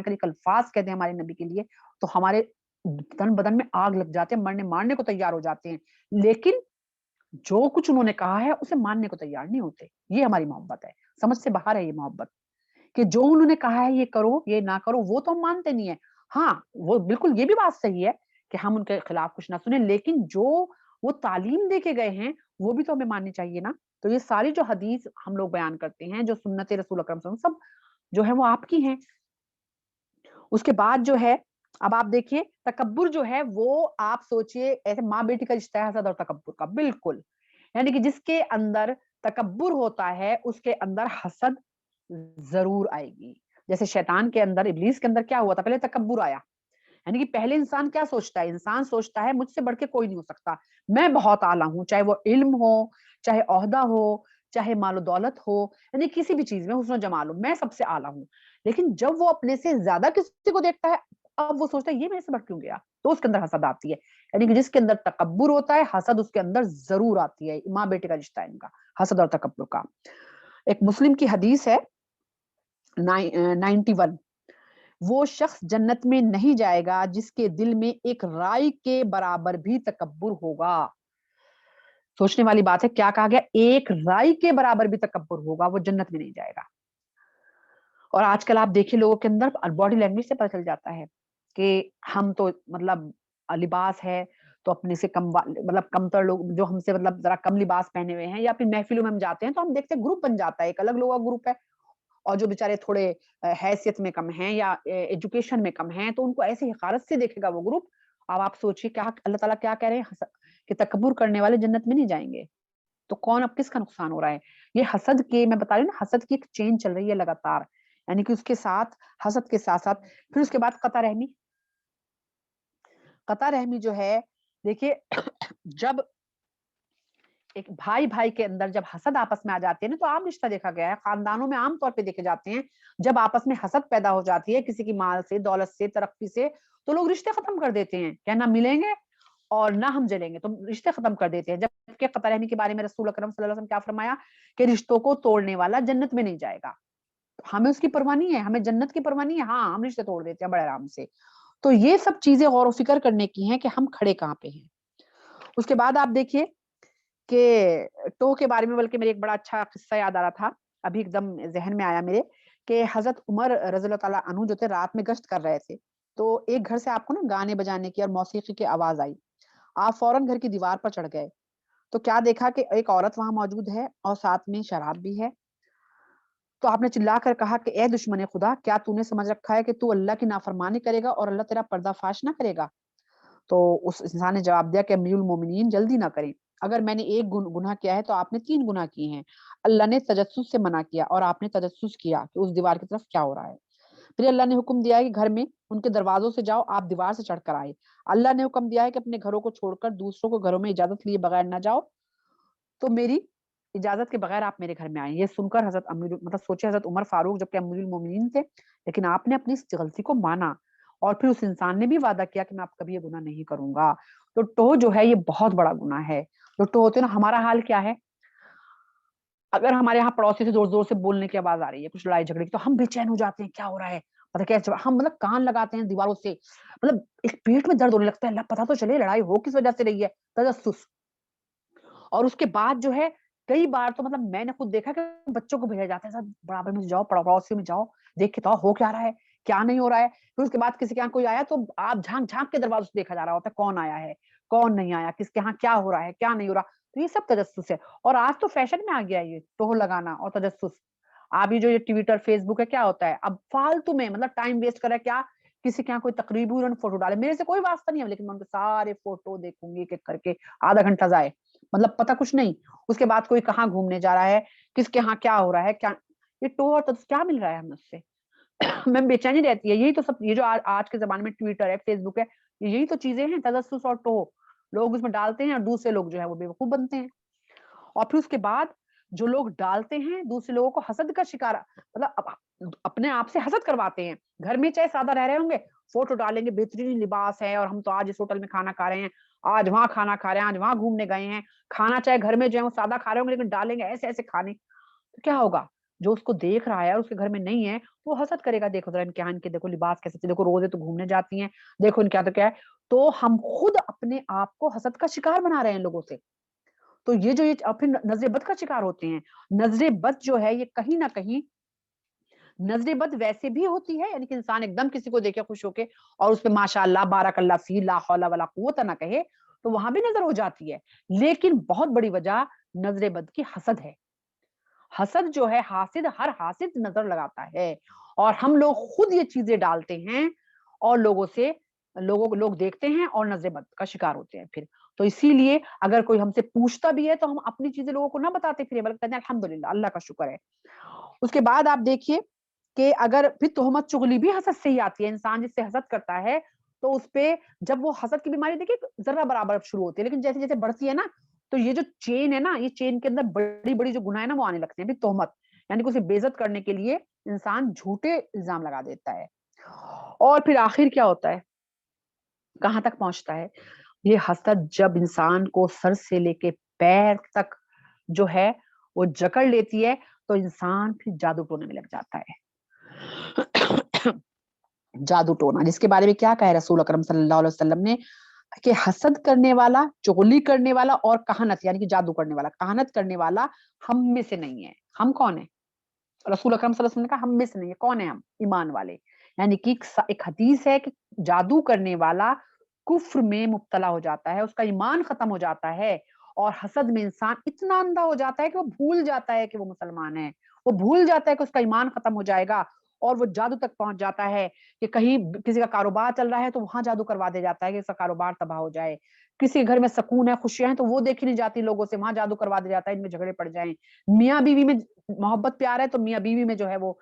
کرے ایک الفاظ کہہ دیں ہمارے نبی کے لیے تو ہمارے تن بدن میں آگ لگ جاتے ہیں, مرنے مارنے کو تیار ہو جاتے ہیں, لیکن جو کچھ انہوں نے کہا ہے اسے ماننے کو تیار نہیں ہوتے. یہ ہماری محبت ہے, سمجھ سے باہر ہے یہ محبت, کہ جو انہوں نے کہا ہے یہ کرو یہ نہ کرو وہ تو ہم مانتے نہیں ہیں. ہاں وہ بالکل یہ بھی بات صحیح ہے کہ ہم ان کے خلاف کچھ نہ سنیں, لیکن جو وہ تعلیم دے کے گئے ہیں وہ بھی تو ہمیں ماننی چاہیے نا. تو یہ ساری جو حدیث ہم لوگ بیان کرتے ہیں, جو سنت رسول اکرم صلی اللہ علیہ وسلم سب جو ہے وہ آپ کی ہیں. اس کے بعد جو ہے اب آپ دیکھیے تکبر جو ہے وہ آپ سوچئے ایسے ماں بیٹی کا رشتہ ہے حسد اور تکبر کا, بالکل. یعنی کہ جس کے اندر تکبر ہوتا ہے اس کے اندر حسد ضرور آئے گی. جیسے شیطان کے اندر, ابلیس کے اندر کیا ہوا تھا؟ پہلے تکبر آیا. یعنی کہ پہلے انسان کیا سوچتا ہے؟ انسان سوچتا ہے مجھ سے بڑھ کے کوئی نہیں ہو سکتا, میں بہت اعلیٰ ہوں, چاہے وہ علم ہو, چاہے عہدہ ہو, چاہے مال و دولت ہو, یعنی کسی بھی چیز میں حسن و جمال ہو, میں سب سے اعلیٰ ہوں. لیکن جب وہ اپنے سے زیادہ کسی کو دیکھتا ہے اب وہ سوچتا ہے یہ میرے سے بڑھ کیوں گیا, تو اس کے اندر حسد آتی ہے. یعنی کہ جس کے اندر تکبر ہوتا ہے حسد اس کے اندر ضرور آتی ہے. ماں بیٹے کا رشتہ ہے ان کا, حسد اور تکبر کا. ایک مسلم کی حدیث ہے 91, وہ شخص جنت میں نہیں جائے گا جس کے دل میں ایک رائی کے برابر بھی تکبر ہوگا. سوچنے والی بات ہے, کیا کہا گیا؟ ایک رائی کے برابر بھی تکبر ہوگا, وہ جنت میں نہیں جائے گا. اور آج کل آپ دیکھیے لوگوں کے اندر باڈی لینگویج سے پتہ چل جاتا ہے کہ ہم تو مطلب لباس ہے تو اپنے سے کم مطلب کمتر لوگ جو ہم سے مطلب ذرا کم لباس پہنے ہوئے ہیں یا پھر محفلوں میں ہم جاتے ہیں تو ہم دیکھتے ہیں گروپ بن جاتا ہے, ایک الگ لوگوں کا گروپ ہے, اور جو بیچارے تھوڑے حیثیت میں کم ہیں یا ایجوکیشن میں کم ہیں تو ان کو ایسی حقارت سے دیکھے گا وہ گروپ. اب آپ سوچیے کیا اللہ تعالیٰ کیا کہہ رہے ہیں کہ تکبر کرنے والے جنت میں نہیں جائیں گے. تو کون اب کس کا نقصان ہو رہا ہے؟ یہ حسد کے, میں بتا رہی ہوں نا, حسد کی ایک چین چل رہی ہے لگاتار. یعنی کہ اس کے ساتھ حسد کے ساتھ ساتھ پھر اس کے بعد قطع رحمی. قطع رحمی جو ہے دیکھیے جب ایک بھائی بھائی کے اندر جب حسد آپس میں آ جاتے ہیں نا تو عام رشتہ دیکھا گیا ہے, خاندانوں میں عام طور پہ دیکھے جاتے ہیں, جب آپس میں حسد پیدا ہو جاتی ہے کسی کی مال سے, دولت سے, ترقی سے, تو لوگ رشتے ختم کر دیتے ہیں, کیا نہ ملیں گے اور نہ ہم جلیں گے, تو رشتے ختم کر دیتے ہیں. جبکہ قطع رحمی کے بارے میں رسول اکرم صلی اللہ علیہ وسلم کیا فرمایا کہ رشتوں کو توڑنے والا جنت میں نہیں جائے گا. ہمیں اس کی پرواہ نہیں ہے, ہمیں جنت کی پرواہ نہیں ہے, ہاں ہم رشتے توڑ دیتے ہیں بڑے آرام سے. تو یہ سب چیزیں غور و فکر کرنے کی ہیں کہ ہم کھڑے کہاں پہ ہیں. اس کے بعد آپ دیکھیے کہ ٹوہ کے بارے میں بلکہ میرے ایک بڑا اچھا قصہ یاد آ رہا تھا, ابھی ایک دم ذہن میں آیا میرے, کہ حضرت عمر رضی اللہ تعالیٰ عنہ جو تھے رات میں گشت کر رہے تھے, تو ایک گھر سے آپ کو نا گانے بجانے کی اور موسیقی کی آواز آئی. آپ فوراً گھر کی دیوار پر چڑھ گئے تو کیا دیکھا کہ ایک عورت وہاں موجود ہے اور ساتھ میں شراب بھی ہے. تو آپ نے چلا کر کہا کہ اے دشمن خدا, کیا تو نے سمجھ رکھا ہے کہ تو اللہ کی نافرمانی کرے گا اور اللہ تیرا پردہ فاش نہ کرے گا؟ تو اس انسان نے جواب دیا کہ امیر المومنین جلدی نہ کریں, اگر میں نے ایک گناہ کیا ہے تو آپ نے 3 گناہ کیے ہیں. اللہ نے تجسس سے منع کیا اور آپ نے تجسس کیا کہ اس دیوار کی طرف کیا ہو رہا ہے. پھر اللہ نے حکم دیا ہے کہ گھر میں ان کے دروازوں سے جاؤ, آپ دیوار سے چڑھ کر آئے. اللہ نے حکم دیا ہے کہ اپنے گھروں کو چھوڑ کر دوسروں کو گھروں میں اجازت لیے بغیر نہ جاؤ. تو میری इजाजत के बगैर आप मेरे घर में आए। ये सुनकर हजरत मतलब सोचे हजरत उमर फारूक जबकि अमीरुल मोमिनीन थे, लेकिन आपने अपनी इस गलती को माना और फिर उस इंसान ने भी वादा किया कि मैं आप कभी ये गुनाह नहीं करूंगा। तो टोह जो है ये बहुत बड़ा गुनाह है। जो टोह होते हैं ना, हमारा हाल क्या है, अगर हमारे यहाँ पड़ोसी से जोर जोर से बोलने की आवाज आ रही है, कुछ लड़ाई झगड़े की, तो हम बेचैन हो जाते हैं, क्या हो रहा है, पता क्या हम मतलब कान लगाते हैं दीवारों से, मतलब एक पेट में दर्द होने लगता है, अल्लाह पता तो चले लड़ाई हो किस वजह से रही है, तजस्सुस। और उसके बाद जो है कई बार तो मतलब मैंने खुद देखा कि बच्चों को भेजा जाता है, सब बराबर में जाओ, पड़ोसी में जाओ, देख के तो हो क्या रहा है, क्या नहीं हो रहा है। फिर उसके बाद किसी के यहाँ कोई आया तो आप झांक झांक के दरवाजे से देखा जा रहा होता है कौन आया है, कौन नहीं आया, किसके यहाँ क्या हो रहा है, क्या नहीं हो रहा। तो ये सब तजस्सुस है। और आज तो फैशन में आ गया है ये टोह लगाना और तजस्सुस। अभी जो ये ट्विटर फेसबुक है, क्या होता है अब फालतू में मतलब टाइम वेस्ट कर रहा है क्या, किसी के यहाँ कोई तकरीब हुई उन्होंने फोटो डाले, मेरे से कोई वास्ता नहीं है, लेकिन मैं उनके सारे फोटो देखूंगी एक एक करके, आधा घंटा जाए, मतलब पता कुछ नहीं। उसके बाद कोई कहाँ घूमने जा रहा है, किसके यहाँ क्या हो रहा है, क्या ये टोह और क्या मिल रहा है हमें उससे। मैं बेचैनी रहती है। यही तो सब, ये जो आज के जमाने में ट्विटर है, फेसबुक है, यही तो चीजें हैं, तजस्सुस और टोह। लोग उसमें डालते हैं और दूसरे लोग जो है वो बेवकूफ बनते हैं। और फिर उसके बाद जो लोग डालते हैं दूसरे लोगों को हसद का शिकार, मतलब अपने आप से हसद करवाते हैं। घर में चाहे सादा रह रहे होंगे, फोटो डालेंगे, बेहतरीन लिबास है और हम तो आज इस होटल में खाना खा रहे हैं, आज वहां खाना खा रहे हैं, आज वहां घूमने गए हैं। खाना चाहे घर में जो है वो सादा खा रहे होंगे, लेकिन डालेंगे ऐसे ऐसे खाने। तो क्या होगा, जो उसको देख रहा है और उसके घर में नहीं है वो हसद करेगा, देखो जरा इनके यहाँ, इनके देखो लिबास कैसे, देखो रोजे तो घूमने जाती हैं, देखो इनके यहाँ तो क्या है। तो हम खुद अपने आप को हसद का शिकार बना रहे हैं लोगों से। तो ये जो ये फिर नजरे बद का शिकार होते हैं। नजरे बद जो है ये कहीं ना कहीं, नजरे बद वैसे भी होती है, यानी कि इंसान एकदम किसी को देखे खुश होके और उसपे माशाअल्लाह बारकल्ला फी ला हौला वला कुव्वत ना कहे, तो वहां भी नजर हो जाती है। लेकिन बहुत बड़ी वजह नजरे बद की हसद है। हसद जो है, हासिद, हर हासिद नजर लगाता है और हम लोग खुद ये चीजें डालते हैं और लोगों को लोग देखते हैं और नजरे बद का शिकार होते हैं फिर। तो इसीलिए अगर कोई हमसे पूछता भी है तो हम अपनी चीजें लोगों को ना बताते फिर, बल्कि कहते हैं अल्हम्दुलिल्लाह, अल्लाह का शुक्र है। उसके बाद आप देखिए कि अगर फिर तोहमत चुगली भी हसद से ही आती है। इंसान जिससे हसद करता है तो उसपे जब वो हसद की बीमारी देखिए जरा बराबर शुरू होती है, लेकिन जैसे जैसे बढ़ती है ना, तो ये जो चेन है ना, ये चेन के अंदर बड़ी बड़ी जो गुनाह है ना वो आने लगते हैं। फिर तोहमत यानी कि उसे बेइज्जत करने के लिए इंसान झूठे इल्जाम लगा देता है। और फिर आखिर क्या होता है, कहाँ तक पहुंचता है ये हसद, जब इंसान को सर से लेके पैर तक जो है वो जकड़ लेती है, तो इंसान फिर जादू टोने में लग जाता है। जादू टोना, जिसके बारे में क्या कहे रसूल अकरम सल्लल्लाहु अलैहि वसल्लम ने, कि हसद करने वाला, चुगली करने वाला और कहानत यानी कि जादू करने वाला, कहानत करने वाला हम में से नहीं है। हम कौन है, रसूल अकरम सल्लल्लाहु अलैहि वसल्लम ने कहा हम में से नहीं है। कौन है हम, ईमान वाले। यानी कि एक हदीस है कि जादू करने वाला कुफ्र में मुब्तला हो जाता है, उसका ईमान खत्म हो जाता है। और हसद में इंसान इतना अंधा हो जाता है कि वो भूल जाता है कि वो मुसलमान है, वो भूल जाता है कि उसका ईमान खत्म हो जाएगा। और वो जादू तक पहुंच जाता है कि कहीं किसी का कारोबार चल रहा है तो वहां जादू करवा दे जाता है कि इसका कारोबार तबाह हो जाए। किसी के घर में सुकून है, खुशियां हैं, तो वो देखी नहीं जाती लोगों से, वहां जादू करवा दिया जाता है, इनमें झगड़े पड़ जाएं। मियाँ बीवी में मोहब्बत प्यार है तो मियाँ बीवी में जो है वो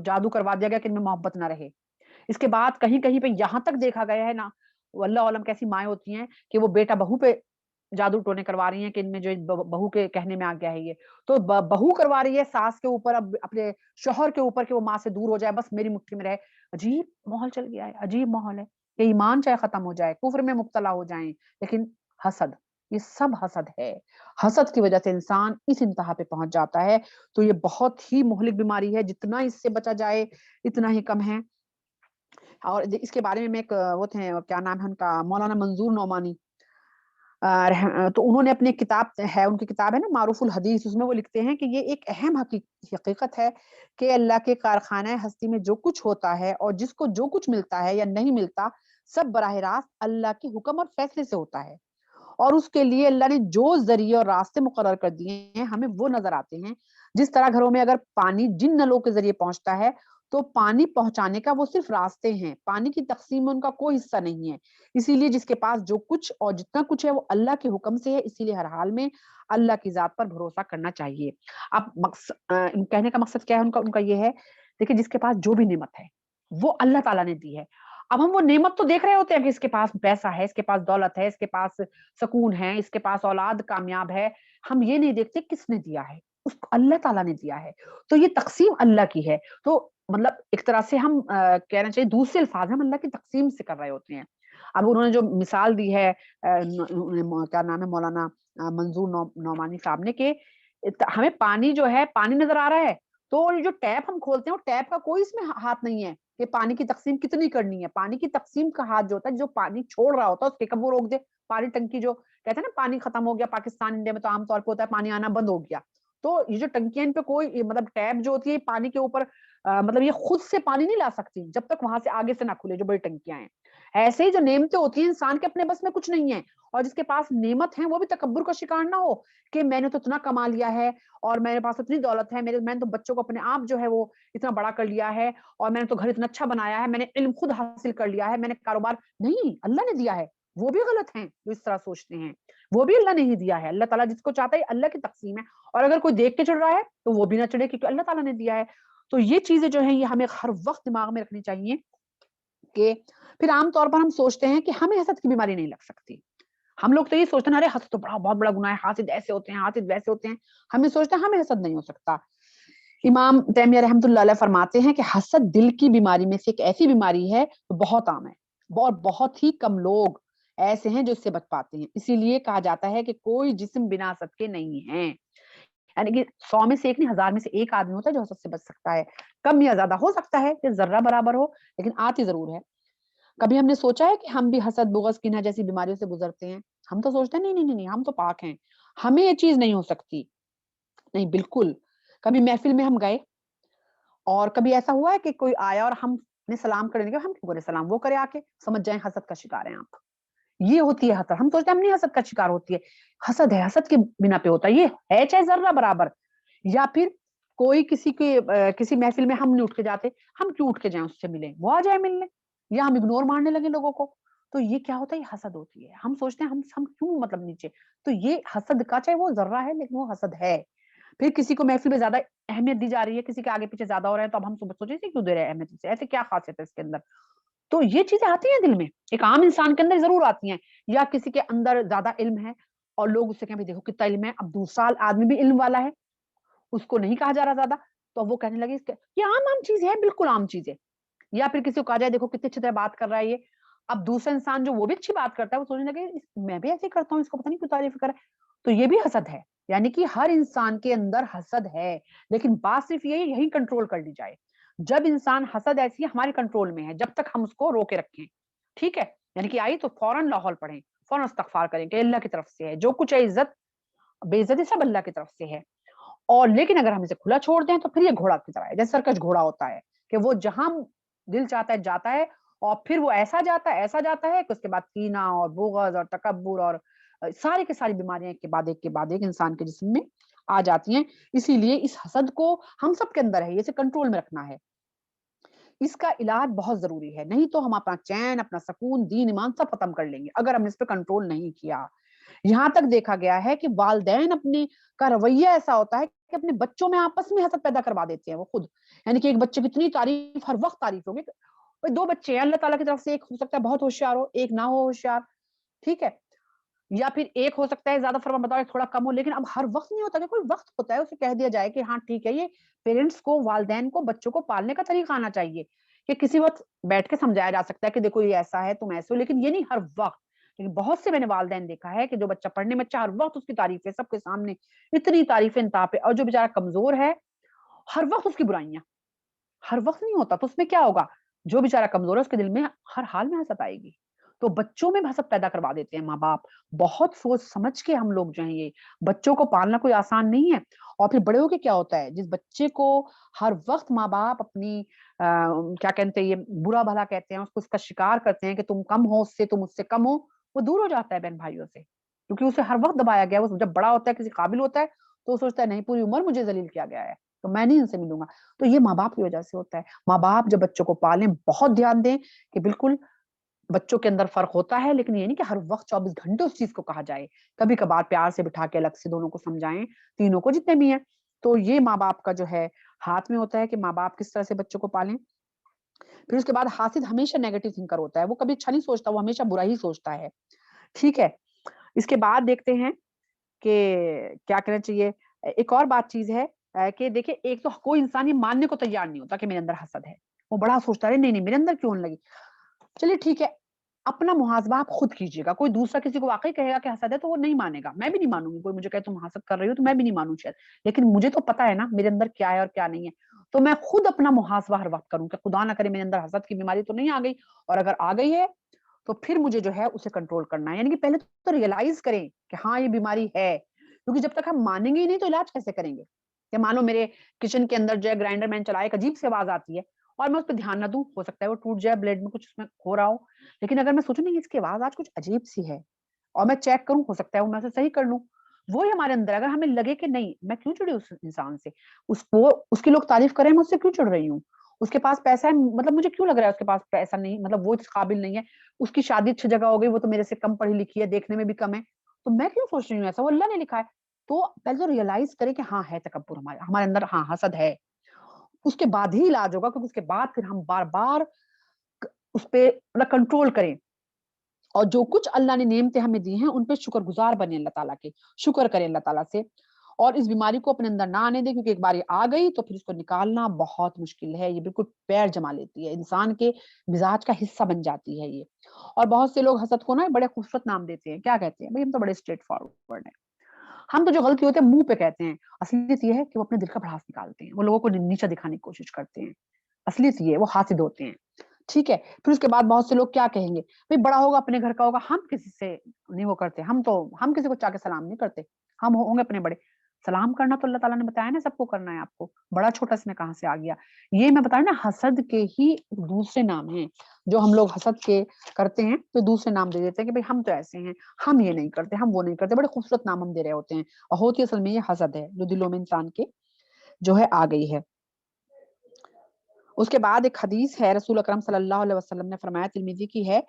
जादू करवा दिया गया कि इनमें मोहब्बत ना रहे। इसके बाद कहीं कहीं पे यहाँ तक देखा गया है ना, अल्लाह आलम कैसी माएँ होती हैं कि वो बेटा बहू पे जादू टोने करवा रही हैं कि इनमें जो बहू के कहने में आ गया है ये, तो बहू करवा रही है सास के ऊपर, अब अपने शौहर के ऊपर कि वो माँ से दूर हो जाए, बस मेरी मुट्ठी में रहे। अजीब माहौल चल गया है, अजीब माहौल है कि ईमान चाहे खत्म हो जाए, कुफ्र में मुब्तला हो जाएं, लेकिन हसद, ये सब हसद है। हसद की वजह से इंसान इस इंतहा पे पहुंच जाता है। तो ये बहुत ही मुहलिक बीमारी है, जितना इससे बचा जाए इतना ही कम है। और इसके बारे में एक वो थे, क्या नाम है उनका, मौलाना मंजूर नौमानी, तो उन्होंने अपनी किताब है, उनकी किताब है ना मारूफुल हदीस, उसमें वो लिखते हैं कि ये एक अहम हकीकत है कि अल्लाह के कारखाना हस्ती में जो कुछ होता है और जिसको जो कुछ मिलता है या नहीं मिलता, सब बराह रास्त अल्लाह के हुक्म और फैसले से होता है। और उसके लिए अल्लाह ने जो जरिए और रास्ते मुकर्रर कर दिए हैं हमें वो नजर आते हैं। जिस तरह घरों में अगर पानी जिन नलों के जरिए पहुंचता है, तो पानी पहुंचाने का वो सिर्फ रास्ते हैं, पानी की तकसीम में उनका कोई हिस्सा नहीं है। इसीलिए जिसके पास जो कुछ और जितना कुछ है वो अल्लाह के हुक्म से है, इसीलिए हर हाल में अल्लाह की जात पर भरोसा करना चाहिए। अब कहने का मकसद क्या है उनका, उनका ये है, देखिए जिसके पास जो भी नेमत है वो अल्लाह ताला ने दी है। अब हम वो नेमत तो देख रहे होते हैं कि इसके पास पैसा है, इसके पास दौलत है, इसके पास सुकून है, इसके पास औलाद कामयाब है। हम ये नहीं देखते किसने दिया है, उसको अल्लाह ताला ने दिया है। तो ये तक़सीम अल्लाह की है। तो मतलब एक तरह से हम कहना चाहिए दूसरे अल्फाज़ में हम अल्लाह की तक़सीम से कर रहे होते हैं। अब उन्होंने जो मिसाल दी है क्या नाम है मौलाना मंजूर नौमानी साहब ने कि हमें पानी जो है, पानी नज़र आ रहा है, तो ये जो टैप हम खोलते हैं, वो टैप का कोई इसमें हाथ नहीं है कि पानी की तक़सीम कितनी करनी है। पानी की तक़सीम का हाथ जो होता है, जो पानी छोड़ रहा होता है, उसके कब वो रोक दे। पानी टंकी जो कहते हैं ना, पानी खत्म हो गया, पाकिस्तान, इंडिया में तो आम तौर पे होता है पानी आना बंद हो गया। तो ये जो टंकियाँ, इन पे कोई मतलब टैप जो होती है पानी के ऊपर मतलब ये खुद से पानी नहीं ला सकती, जब तक वहाँ से आगे से ना खुले जो बड़ी टंकियाँ हैं। ऐसे ही जो नेमतें होती हैं, इंसान के अपने बस में कुछ नहीं है, और जिसके पास नेमत है, वो भी तकब्बुर का शिकार ना हो कि मैंने तो इतना कमा लिया है और मेरे पास इतनी दौलत है, मैंने तो बच्चों को अपने आप जो है वो इतना बड़ा कर लिया है, और मैंने तो घर इतना अच्छा बनाया है, मैंने इल्म खुद हासिल कर लिया है, मैंने कारोबार नहीं, अल्लाह ने दिया है। वो भी गलत हैं जो इस तरह सोचते हैं, वो भी अल्लाह ने ही दिया है। अल्लाह ताला जिसको चाहता है, अल्लाह की तक़सीम है, और अगर कोई देख के चढ़ रहा है तो वो भी ना चढ़े, क्योंकि अल्लाह ताला ने दिया है। तो ये चीजें जो हैं, ये हमें हर वक्त दिमाग में रखनी चाहिए कि फिर आम तौर पर हम सोचते हैं कि हमें हसद की बीमारी नहीं लग सकती। हम लोग तो ये सोचते हैं, अरे हसद तो बहुत बड़ा गुनाह है, हासिद ऐसे होते हैं, हासिद वैसे होते हैं। हम ये सोचते हैं हमें हसद नहीं हो सकता। इमाम तैमिया रहमतुल्लाह अलैह फरमाते हैं कि हसद दिल की बीमारी में से एक ऐसी बीमारी है जो बहुत आम है, और बहुत ही कम लोग ऐसे हैं जो इससे बच पाते हैं। इसीलिए कहा जाता है कि कोई जिस्म बिना हसद के नहीं है। यानी कि 100 में से एक नहीं, 1000 में से एक आदमी होता है जो हसद से बच सकता है। कम या ज्यादा हो सकता है कि जर्रा बराबर हो, लेकिन आती जरूर है। कभी हमने सोचा है कि हम भी हसद, बुग़्ज़, किन्हा जैसी बीमारियों से गुजरते हैं? हम तो सोचते हैं नहीं, नहीं, नहीं, नहीं, हम तो पाक हैं, हमें ये चीज़ नहीं हो सकती। नहीं, बिल्कुल। कभी महफ़िल में हम गए और कभी ऐसा हुआ है कि कोई आया और हमने सलाम करने लगे, हम क्यों करें सलाम, वो करे आके, समझ जाएँ हसद का शिकार हैं आप। ये होती है हसद। हम सोचते हैं हम नहीं हसद का शिकार होती है। हसद है, हसद के बिना पे होता है। ये है चाहे ज़र्रा बराबर। या फिर कोई किसी के किसी महफ़िल में हम नहीं उठ के जाते, हम क्यों उठ के जाएँ उससे मिलें? वो आ जाए मिलने, या हम इग्नोर मारने लगे लोगों को। तो ये क्या होता है? ये हसद होती है। हम सोचते हैं हम क्यों मतलब नीचे। तो ये हसद का, चाहे वो ज़र्रा है, लेकिन वो हसद है। फिर किसी को महफ़िल में ज़्यादा अहमियत दी जा रही है, किसी के आगे-पीछे ज़्यादा हो रहा है, तो अब हम सोचे इसे क्यों दे रहे हैं अहमियत इसे? ऐसे क्या ख़ासियत है इसके अंदर? तो ये चीज़ें आती हैं दिल में, एक आम इंसान के अंदर ज़रूर आती हैं। या किसी के अंदर ज़्यादा इल्म है और लोग उससे कहें, "भई देखो कितना इल्म है।" अब दूसरा आदमी भी इल्म वाला है, उसको नहीं कहा जा रहा ज़्यादा, तो वो कहने लगे इसके, ये आम-आम चीज़ है, बिल्कुल आम चीज़ है। या फिर किसी को कहा जाए, देखो कितनी अच्छी तरह बात कर रहा है ये। अब दूसरा इंसान जो वो भी अच्छी बात करता है, वो सोचने लगे मैं भी ऐसे ही करता हूँ, इसको पता नहीं क्यों तारीफ़ कर रहा है। तो ये भी हसद है। यानी कि हर इंसान के अंदर हसद है, लेकिन बात सिर्फ़ यही कंट्रोल कर ली जाए। जब इंसान, हसद ऐसी है हमारे कंट्रोल में है, जब तक हम उसको रोके रखें, ठीक है? यानी कि आई तो फौरन लाहौल पढ़ें, फौरन इस्तिग़फ़ार करें कि अल्लाह की तरफ से है, जो कुछ है इज़्ज़त, बेइज़्ज़ती सब अल्लाह की तरफ से है। और लेकिन अगर हम इसे खुला छोड़ दें तो फिर ये घोड़ा की तरह है, जैसे सर्कस घोड़ा होता है कि वो जहाँ दिल चाहता है जाता है, और फिर वो ऐसा जाता है कि उसके बाद कीना और बुग़्ज़ और तकब्बुर और सारी की सारी बीमारियाँ एक के बाद एक इंसान के जिस्म में आ जाती हैं। इसीलिए इस हसद को हम सब के अंदर है, इसे कंट्रोल में रखना है। इसका इलाज बहुत ज़रूरी है, नहीं तो हम अपना चैन, अपना सुकून, दीन, ईमान सब खत्म कर लेंगे, अगर हमने इस पे कंट्रोल नहीं किया। यहाँ तक देखा गया है कि वालिदैन अपने का रवैया ऐसा होता है कि अपने बच्चों में आपस में हसद पैदा करवा देते हैं वो खुद। यानी कि एक बच्चे की इतनी तारीफ़, हर वक़्त तारीफ़ होगी। भाई 2 बच्चे हैं, अल्लाह ताला की तरफ से एक हो सकता है बहुत होशियार हो, एक ना हो होशियार, ठीक है? या फिर एक हो सकता है ज़्यादा फर्मा-बरदार, थोड़ा कम हो, लेकिन अब हर वक़्त नहीं होता कि कोई वक़्त होता है, उसे कह दिया जाए कि हाँ, ठीक है, ये पेरेंट्स को, वालिदैन को बच्चों को पालने का तरीका आना चाहिए, कि किसी वक़्त बैठ के समझाया जा सकता है कि देखो ये ऐसा है, तुम ऐसे हो, लेकिन ये नहीं हर वक़्त। लेकिन बहुत से मैंने वालिदैन देखा है कि जो बच्चा पढ़ने में अच्छा, हर वक़्त उसकी तारीफ़ें सबके सामने, इतनी तारीफ़ें इंतहा पे, और जो बेचारा कमज़ोर है, हर वक़्त उसकी बुराइयाँ। हर वक़्त नहीं होता, तो उसमें क्या होगा? जो बेचारा कमज़ोर है उसके दिल में हर हाल में हसद आएगी। तो बच्चों में हसद पैदा करवा देते हैं माँ-बाप। बहुत सोच समझ के हम लोग जो हैं ये, बच्चों को पालना कोई आसान नहीं है। और फिर बड़े होके क्या होता है, जिस बच्चे को हर वक़्त माँ-बाप अपनी क्या कहते हैं, ये बुरा-भला कहते हैं, उसको उसका शिकार करते हैं कि तुम कम हो उससे, तुम उससे कम हो, वो दूर हो जाता है बहन-भाइयों से। क्योंकि उसे हर वक़्त दबाया गया है, वो जब बड़ा होता है, किसी काबिल होता है, तो वो सोचता है नहीं, पूरी उम्र मुझे ज़लील किया गया है, तो मैं नहीं इनसे मिलूँगा। तो ये माँ-बाप की वजह से होता है। माँ-बाप जब बच्चों को पालें, बहुत ध्यान दें कि बिल्कुल बच्चों के अंदर फ़र्क होता है, लेकिन ये नहीं कि हर वक़्त 24 घंटे उस चीज़ को कहा जाए। कभी-कभार प्यार से बिठा के अलग से दोनों को समझाएँ, तीनों को जितने भी हैं। तो ये माँ-बाप का जो है हाथ में होता है कि माँ-बाप किस तरह से बच्चों को पालें। फिर उसके बाद हासिद हमेशा नेगेटिव थिंकर होता है, वो कभी अच्छा नहीं सोचता, वो हमेशा बुरा ही सोचता है, ठीक है। इसके बाद देखते हैं कि क्या करना चाहिए। एक और बात चीज़ है कि देखिए, एक तो कोई इंसान ये मानने को तैयार नहीं होता कि मेरे अंदर हसद है। वो बड़ा सोचता है, नहीं, नहीं मेरे अंदर क्यों नहीं लगी? चलिए ठीक है, अपना मुहासबा आप खुद कीजिएगा। कोई दूसरा किसी को वाक़ई कहेगा कि हसद है तो वो नहीं मानेगा। मैं भी नहीं मानूँगी, कोई मुझे कहे तुम हसद कर रही हो तो मैं भी नहीं मानूँ शायद। लेकिन मुझे तो पता है ना मेरे अंदर क्या है और क्या नहीं है। तो मैं खुद अपना मुहासबा हर वक़्त करूँ कि खुदा ना करे मेरे अंदर हसद की बीमारी तो नहीं आ गई, और अगर आ गई है तो फिर मुझे जो है उसे कंट्रोल करना है। यानी कि पहले तो रियलाइज़ करें कि हाँ, ये बीमारी है। क्योंकि जब तक हम मानेंगे ही नहीं तो इलाज कैसे करेंगे? कि मान लो मेरे किचन के अंदर जो है ग्राइंडर मैंने चलाया, एक अजीब सी आवाज़ आती है और मैं उस पे ध्यान ना दूँ, हो सकता है वो टूट जाए, ब्लेड में कुछ उसमें हो रहा हो। लेकिन अगर मैं सोचूँ नहीं इसकी आवाज़ आज कुछ अजीब-सी है और मैं चेक करूँ, हो सकता है वो मैं उसे सही कर लूँ। वो ही हमारे अंदर है, अगर हमें लगे कि नहीं, मैं क्यों जुड़ी उस इंसान से? उसको उसके लोग तारीफ़ कर रहे हैं, मैं उससे क्यों जुड़ रही हूँ? उसके पास पैसा है, मतलब मुझे क्यों लग रहा है उसके पास पैसा नहीं, मतलब वो इस काबिल नहीं है। उसकी शादी अच्छी जगह हो गई, वो तो मेरे से कम पढ़ी-लिखी है, देखने में भी कम है। तो मैं क्यों सोच रही हूँ ऐसा? वो अल्लाह ने लिखा है। तो पहले तो रियलाइज़ करें कि हाँ, है तकब्बुर हमारे हमारे अंदर, हाँ, हसद है। उसके बाद ही इलाज होगा, क्योंकि उसके बाद फिर हम बार-बार क उसपे मतलब कंट्रोल करें। और जो कुछ अल्लाह ने नेमतें हमें दी हैं, उन पे शुक्रगुज़ार बनें अल्लाह ताला के, शुक्र करें अल्लाह ताला से, और इस बीमारी को अपने अंदर ना आने दें, क्योंकि एक बार ये आ गई तो फिर इसको निकालना बहुत मुश्किल है, ये बिल्कुल पैर जमा लेती है, इंसान के मिज़ाज का हिस्सा बन जाती है ये। और बहुत से लोग हसद को ना बड़े खूबसूरत नाम देते हैं, क्या कहते हैं? भई हम तो बड़े स्ट्रेट फॉरवर्ड हैं। हम तो जो गलती होती है मुँह पे कहते हैं, असलियत ये है कि वो अपने दिल का भड़ास निकालते हैं, वो लोगों को नीचा दिखाने की कोशिश करते हैं। असलियत ये है, वो हासिद होते हैं। ठीक है? फिर उसके बाद बहुत से लोग क्या कहेंगे, भई बड़ा होगा अपने घर का होगा, हम किसी से नहीं वो करते, हम किसी को जाके सलाम नहीं करते, हम होंगे अपने बड़े। सलाम करना तो अल्लाह ताला ने बताया ना सबको करना है आपको, बड़ा-छोटा इसमें कहाँ से आ गया? ये मैं बता रही हूँ ना, हसद के ही दूसरे नाम हैं, जो हम लोग हसद के करते हैं, तो दूसरे नाम दे देते हैं कि भई हम तो ऐसे हैं, हम ये नहीं करते, हम वो नहीं करते, बड़े खूबसूरत नाम हम दे रहे होते हैं, और होती असल में ये हसद है, जो दिलों में इंसान के जो है आ गई है। उसके बाद एक हदीस है, रसूल अकरम सल्लल्लाहु अलैहि वसल्लम ने फरमाया, तिर्मिज़ी की है,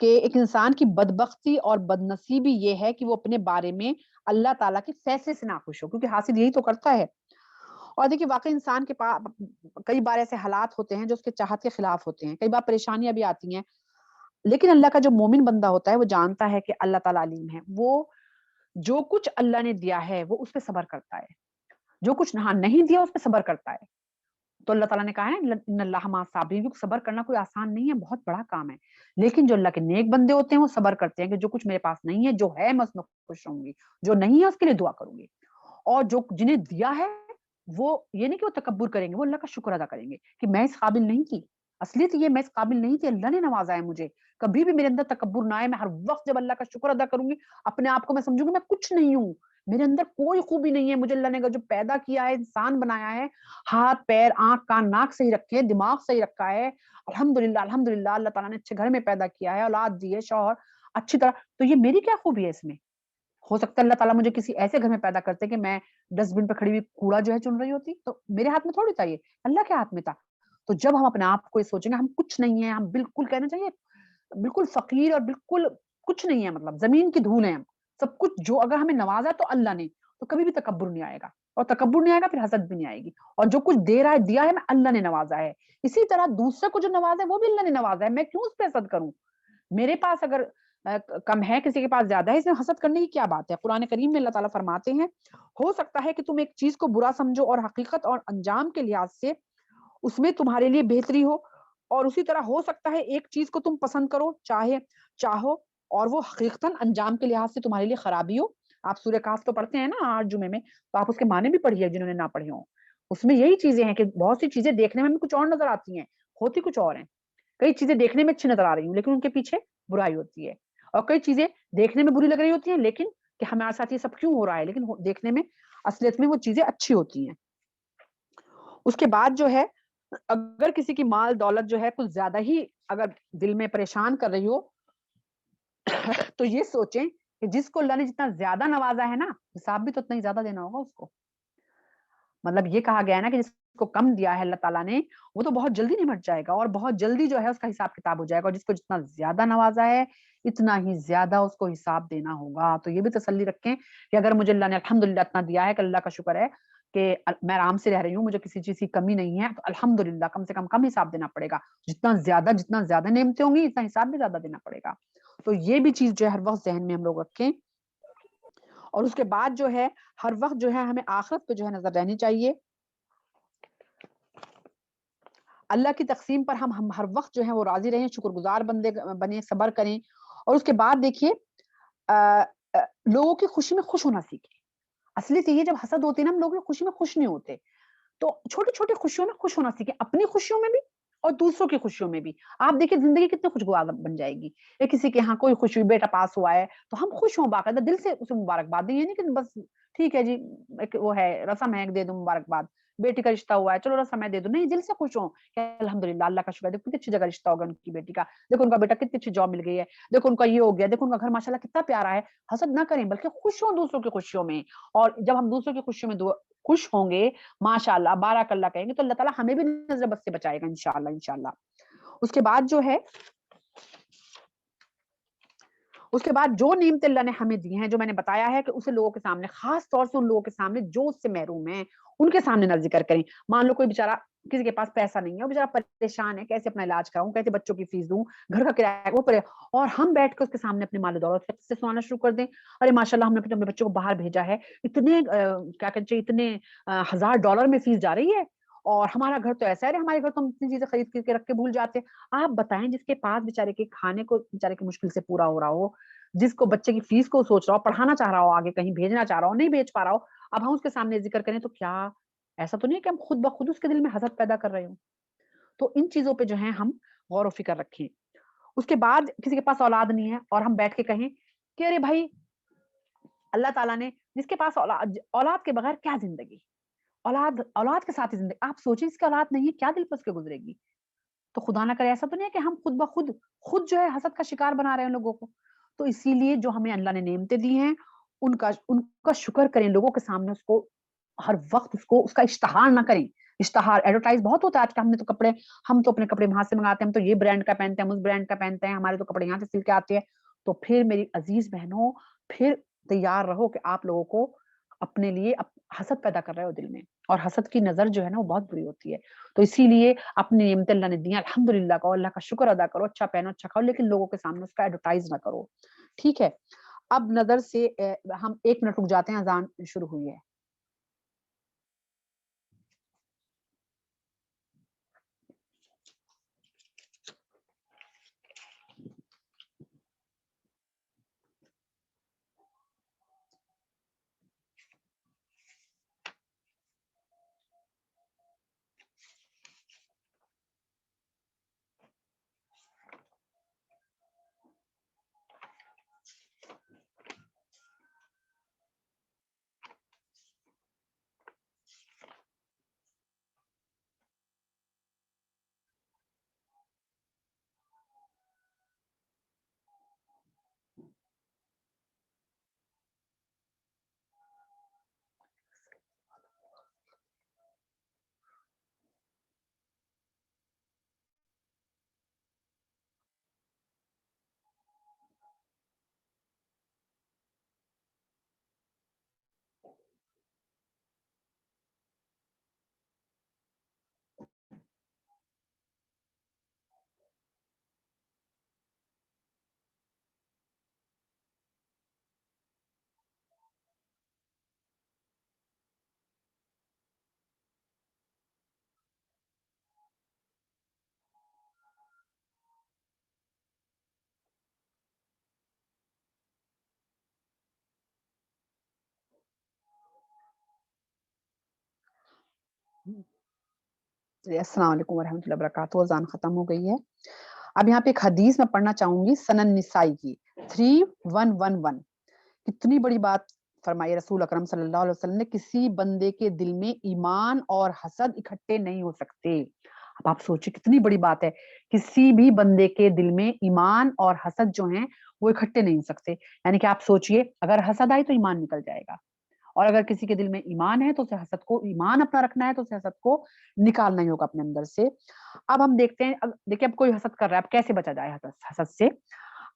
कि एक इंसान की बदबख्ती और बदनसीबी ये है कि वो अपने बारे में अल्लाह ताला के फैसले से नाखुश हो, क्योंकि हासिल यही तो करता है। और देखिए वाक़ई इंसान के कई बार ऐसे हालात होते हैं जो उसके चाहत के खिलाफ होते हैं, कई बार परेशानियाँ भी आती हैं, लेकिन अल्लाह का जो मोमिन बंदा होता है वो जानता है कि अल्लाह ताला अलीम है। वो जो कुछ अल्लाह ने दिया है वो उस पे सब्र करता है, जो कुछ हाँ, नहीं दिया उस पे सब्र करता है। तो अल्लाह ताला ने कहा है ल इन्नल्लाह मअस साबिरीन, क्योंकि सब्र करना कोई आसान नहीं है, बहुत बड़ा काम है। लेकिन जो अल्लाह के नेक बंदे होते हैं, वो सब्र करते हैं कि जो कुछ मेरे पास नहीं है, जो है मैं उसमें खुश रहूँगी, जो नहीं है उसके लिए दुआ करूँगी। और जो जिन्हें दिया है, वो ये नहीं कि वो तकब्बुर करेंगे, वो अल्लाह का शुक्र अदा करेंगे कि मैं इस काबिल नहीं थी। असलियत ये मैं इस काबिल नहीं थी, अल्लाह ने नवाज़ा है मुझे। कभी भी मेरे अंदर तकब्बुर ना आए, मैं हर वक़्त जब अल्लाह का शुक्र अदा करूँगी, अपने आप को मैं समझूँगी मैं कुछ नहीं हूँ। मेरे अंदर कोई खूबी नहीं है, मुझे अल्लाह ने जो पैदा किया है, इंसान बनाया है, हाथ, पैर, आँख, कान, नाक सही रखे हैं, दिमाग सही रखा है। अल्हम्दुलिल्लाह, अल्हम्दुलिल्लाह, अल्लाह ताला ने अच्छे घर में पैदा किया है, औलाद दी है, शौहर अच्छी तरह, तो ये मेरी क्या खूबी है इसमें? हो सकता है अल्लाह ताला मुझे किसी ऐसे घर में पैदा करते कि मैं डस्टबिन पे खड़ी हुई कूड़ा जो है चुन रही होती, तो मेरे हाथ में थोड़ी था ये, अल्लाह के हाथ में था। तो जब हम अपने आप को ये सोचेंगे हम कुछ नहीं है, हम बिल्कुल कहना चाहिए बिल्कुल फ़कीर और बिल्कुल कुछ नहीं है, मतलब ज़मीन की धूल है हम। सब कुछ जो अगर हमें नवाज़ा है तो अल्लाह ने, तो कभी भी तकब्बुर नहीं आएगा, और तकब्बुर नहीं आएगा फिर हसद भी नहीं आएगी, और जो कुछ दे रहा है, दिया है, मैं अल्लाह ने नवाज़ा है। इसी तरह दूसरे को जो नवाज़ा है वो भी अल्लाह ने नवाज़ा है, मैं क्यों उस पे हसद करूँ? मेरे पास अगर कम है, किसी के पास ज़्यादा है, इसमें हसद करने की क्या बात है? कुरान करीम में अल्लाह ताला फरमाते हैं, हो सकता है कि तुम एक चीज़ को बुरा समझो और हकीकत और अंजाम के लिहाज़ से उसमें तुम्हारे लिए बेहतरी हो, और उसी तरह हो सकता है एक चीज़ को तुम पसंद करो, चाहो, और वो हकीकतन अंजाम के लिहाज़ से तुम्हारे लिए खराबी हो। आप सूरह कहफ तो पढ़ते हैं ना हर जुमे में, तो आप उसके माने भी पढ़िए जिन्होंने ना पढ़े हों। उसमें यही चीज़ें हैं कि बहुत सी चीज़ें देखने में हमें कुछ और नज़र आती हैं, होती कुछ और हैं। कई चीज़ें देखने में अच्छी नज़र आ रही हों, लेकिन उनके पीछे बुराई होती है। और कई चीज़ें देखने में बुरी लग रही होती हैं, लेकिन कि हमारे साथ ये सब क्यों हो रहा है? लेकिन हो देखने में असलियत में वो चीज़ें अच्छी होती हैं। उसके बाद जो है, अगर किसी की माल-दौलत जो है कुछ ज़्यादा ही अगर दिल में परेशान कर रही हो, तो ये सोचें कि जिसको अल्लाह ने जितना ज़्यादा नवाज़ा है ना, हिसाब भी तो उतना ही ज़्यादा देना होगा उसको। मतलब ये कहा गया है ना कि जिसको कम दिया है अल्लाह ताला ने, वो तो बहुत जल्दी निमट जाएगा और बहुत जल्दी जो है उसका हिसाब-किताब हो जाएगा, और जिसको जितना ज़्यादा नवाज़ा है, इतना ही ज़्यादा उसको हिसाब देना होगा। तो ये भी तसल्ली रखें कि अगर मुझे अल्लाह ने अल्हम्दुलिल्लाह इतना दिया है कि अल्लाह का शुक्र है کہ मैं आराम से रह रही हूँ, मुझे किसी चीज की कमी नहीं है, तो अल्हम्दुलिल्लाह कम से कम हिसाब देना पड़ेगा। जितना ज्यादा नेमतें होंगी इतना हिसाब भी ज्यादा देना पड़ेगा। तो ये भी चीज जो है हर वक्त जहन में हम लोग रखें। और उसके बाद जो है हर वक्त जो है हमें आखिरत पे जो है नजर रहनी चाहिए। अल्लाह की तकसीम पर हम हर वक्त जो है वो राजी रहें, शुक्रगुजार बंदे बने, सब्र करें। और उसके बाद देखिए लोगों की खुशी में खुश होना सीखें। असली तो ये जब हसद होती है ना, हम लोगों की खुशी में खुश नहीं होते। तो छोटी छोटी खुशियों में खुश होना सीखें, अपनी खुशियों में भी और दूसरों की खुशियों में भी। आप देखिए जिंदगी कितनी खुशगवार बन जाएगी। या किसी के यहाँ कोई खुशी हुई, बेटा पास हुआ है, तो हम खुश हों, बाकायदा दिल से उसे मुबारकबाद दें। ये नहीं कि बस ठीक है जी, एक वो है रस्म है, दे दो मुबारकबाद। बेटी का रिश्ता हुआ है, चलो रस्म है, दे दो। नहीं, दिल से खुश हो कि अल्हम्दुलिल्लाह, अल्लाह का शुक्र है, देखो कितनी अच्छी जगह रिश्ता होगा उनकी बेटी का, देखो उनका बेटा कितनी अच्छी जॉब मिल गई है, देखो उनका ये हो गया, देखो उनका घर माशाल्लाह कितना प्यारा है। हसद ना करें, बल्कि खुश हों दूसरों की खुशियों में। और जब हम दूसरों की खुशियों में खुश होंगे, माशाल्लाह बाराकल्लाह कहेंगे, तो अल्लाह ताला हमें भी नजर बद से बचाएगा इंशाल्लाह इंशाल्लाह। उसके बाद जो है उसके बाद जो नेमतें अल्लाह ने हमें दी हैं, जो मैंने बताया है कि उसे लोगों के सामने, खास तौर से उन लोगों के सामने जो उससे महरूम हैं, उनके सामने ना जिक्र करें। मान लो कोई बेचारा, किसी के पास पैसा नहीं है, वो बेचारा परेशान है, कैसे अपना इलाज कराऊं, कैसे बच्चों की फीस दूं, घर का किराया वो परे, और हम बैठ कर उसके सामने अपने माल दौलत से सुनाना शुरू कर दें। अरे माशाल्लाह, हमने अपने बच्चों को बाहर भेजा है, इतने क्या कहते हैं, इतने $1000 में फीस जा रही है, और हमारा घर तो ऐसा है, हमारे घर तो हम इतनी चीजें खरीद के रख के भूल जाते हैं। आप बताएं, जिसके पास बेचारे के खाने को बेचारे की मुश्किल से पूरा हो रहा हो, जिसको बच्चे की फीस को सोच रहा हो, पढ़ाना चाह रहा हो, आगे कहीं भेजना चाह रहा हो, नहीं भेज पा रहा हो, अब हम उसके सामने जिक्र करें, तो क्या ऐसा तो नहीं है कि हम खुद ब खुद उसके दिल में हसद पैदा कर रहे हो? तो इन चीजों पे जो है हम गौर फिक्र रखें। उसके बाद किसी के पास औलाद नहीं है और हम बैठ के कहें कि अरे भाई, अल्लाह ताला ने जिसके पास औलाद के बगैर क्या जिंदगी, औलाद औलाद के साथ ही जिंदगी। आप सोचिए, इसकी औलाद नहीं है, क्या दिल पर उसके गुजरेगी? तो खुदा ना करे ऐसा तो नहीं है कि हम खुद ब खुद जो है हसद का शिकार बना रहे हैं लोगों को। तो इसीलिए जो हमें अल्लाह ने नेमतें दी हैं, उनका उनका शुक्र करें, लोगों के सामने उसको हर वक्त उसका इश्तिहार ना करें। इश्तिहार एडवर्टाइज बहुत होता है आजकल। हम तो अपने कपड़े वहां से मंगाते हैं, हम तो ये ब्रांड का पहनते हैं, हम उस ब्रांड का पहनते हैं, हमारे तो कपड़े यहाँ से सिल के आते हैं। तो फिर मेरी अजीज बहनों, फिर तैयार रहो कि आप लोगों को अपने लिए हसद पैदा कर रहे हो दिल में, और हसद की नजर जो है ना वो बहुत बुरी होती है। तो इसीलिए अपनी नेमतें अल्लाह ने दी हैं, अल्हम्दुलिल्लाह कहो, अल्लाह का शुक्र अदा करो, अच्छा पहनो, अच्छा खाओ, लेकिन लोगों के सामने उसका एडवर्टाइज ना करो। ठीक है। अब नजर से हम 1 मिनट रुक जाते हैं, अजान शुरू हुई है। अस्सलाम वालेकुम वरहमतुल्लाहि वबरकातुहू। अज़ान खत्म हो गई है। अब यहाँ पे एक हदीस मैं पढ़ना चाहूंगी, सनन निसाई की 3111। कितनी बड़ी बात फरमाई रसूल अकरम सल्लल्लाहु अलैहि वसल्लम ने, किसी बंदे के दिल में ईमान और हसद इकट्ठे नहीं हो सकते। अब आप सोचिए कितनी बड़ी बात है, किसी भी बंदे के दिल में ईमान और हसद जो हैं वो इकट्ठे नहीं हो सकते। यानी कि आप सोचिए, अगर हसद आई तो ईमान निकल जाएगा, और अगर किसी के दिल में ईमान है तो उसे हसद को, ईमान अपना रखना है तो उसे हसद को निकालना ही होगा अपने अंदर से। अब हम देखते हैं, अब देखिए, अब कोई हसद कर रहा है, अब कैसे बचा जाए हसद से?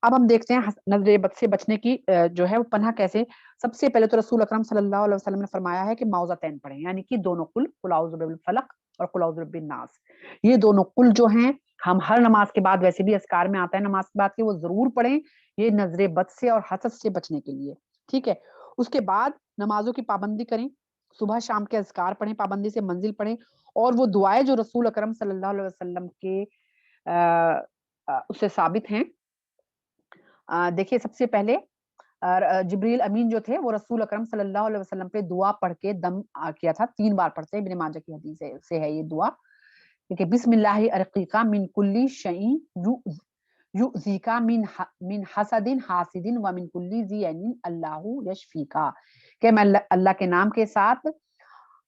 اب ہم دیکھتے ہیں نظر بد سے بچنے کی جو ہے وہ پناہ کیسے. سب سے پہلے تو رسول اکرم صلی اللہ علیہ وسلم نے فرمایا ہے کہ معوذتین پڑھیں, یعنی کہ دونوں قل اعوذ برب الفلق اور قل اعوذ برب الناس. یہ دونوں قل جو ہیں ہم ہر نماز کے بعد, ویسے بھی اذکار میں آتا ہے نماز کے بعد, کہ وہ ضرور پڑھیں, یہ نظر بد سے اور حسد سے بچنے کے لیے. ٹھیک ہے. اس کے بعد نمازوں کی پابندی کریں, صبح شام کے اذکار پڑھیں, پابندی سے منزل پڑھیں, اور وہ دعائیں جو رسول اکرم صلی اللہ علیہ وسلم کے اس سے ثابت ہیں. دیکھیے سب سے پہلے جبریل امین جو تھے وہ رسول اکرم صلی اللہ علیہ وسلم پہ دعا پڑھ کے دم کیا تھا, 3 بار پڑھتے ہیں, ابن ماجہ کی حدیث سے ہے یہ دعا, کہ بسم اللہ ارقیکا من کلی شیء یؤذیکا من حسد حاسد ومن کلی ذی عین اللہ یشفیکا, کہ میں اللہ کے نام کے ساتھ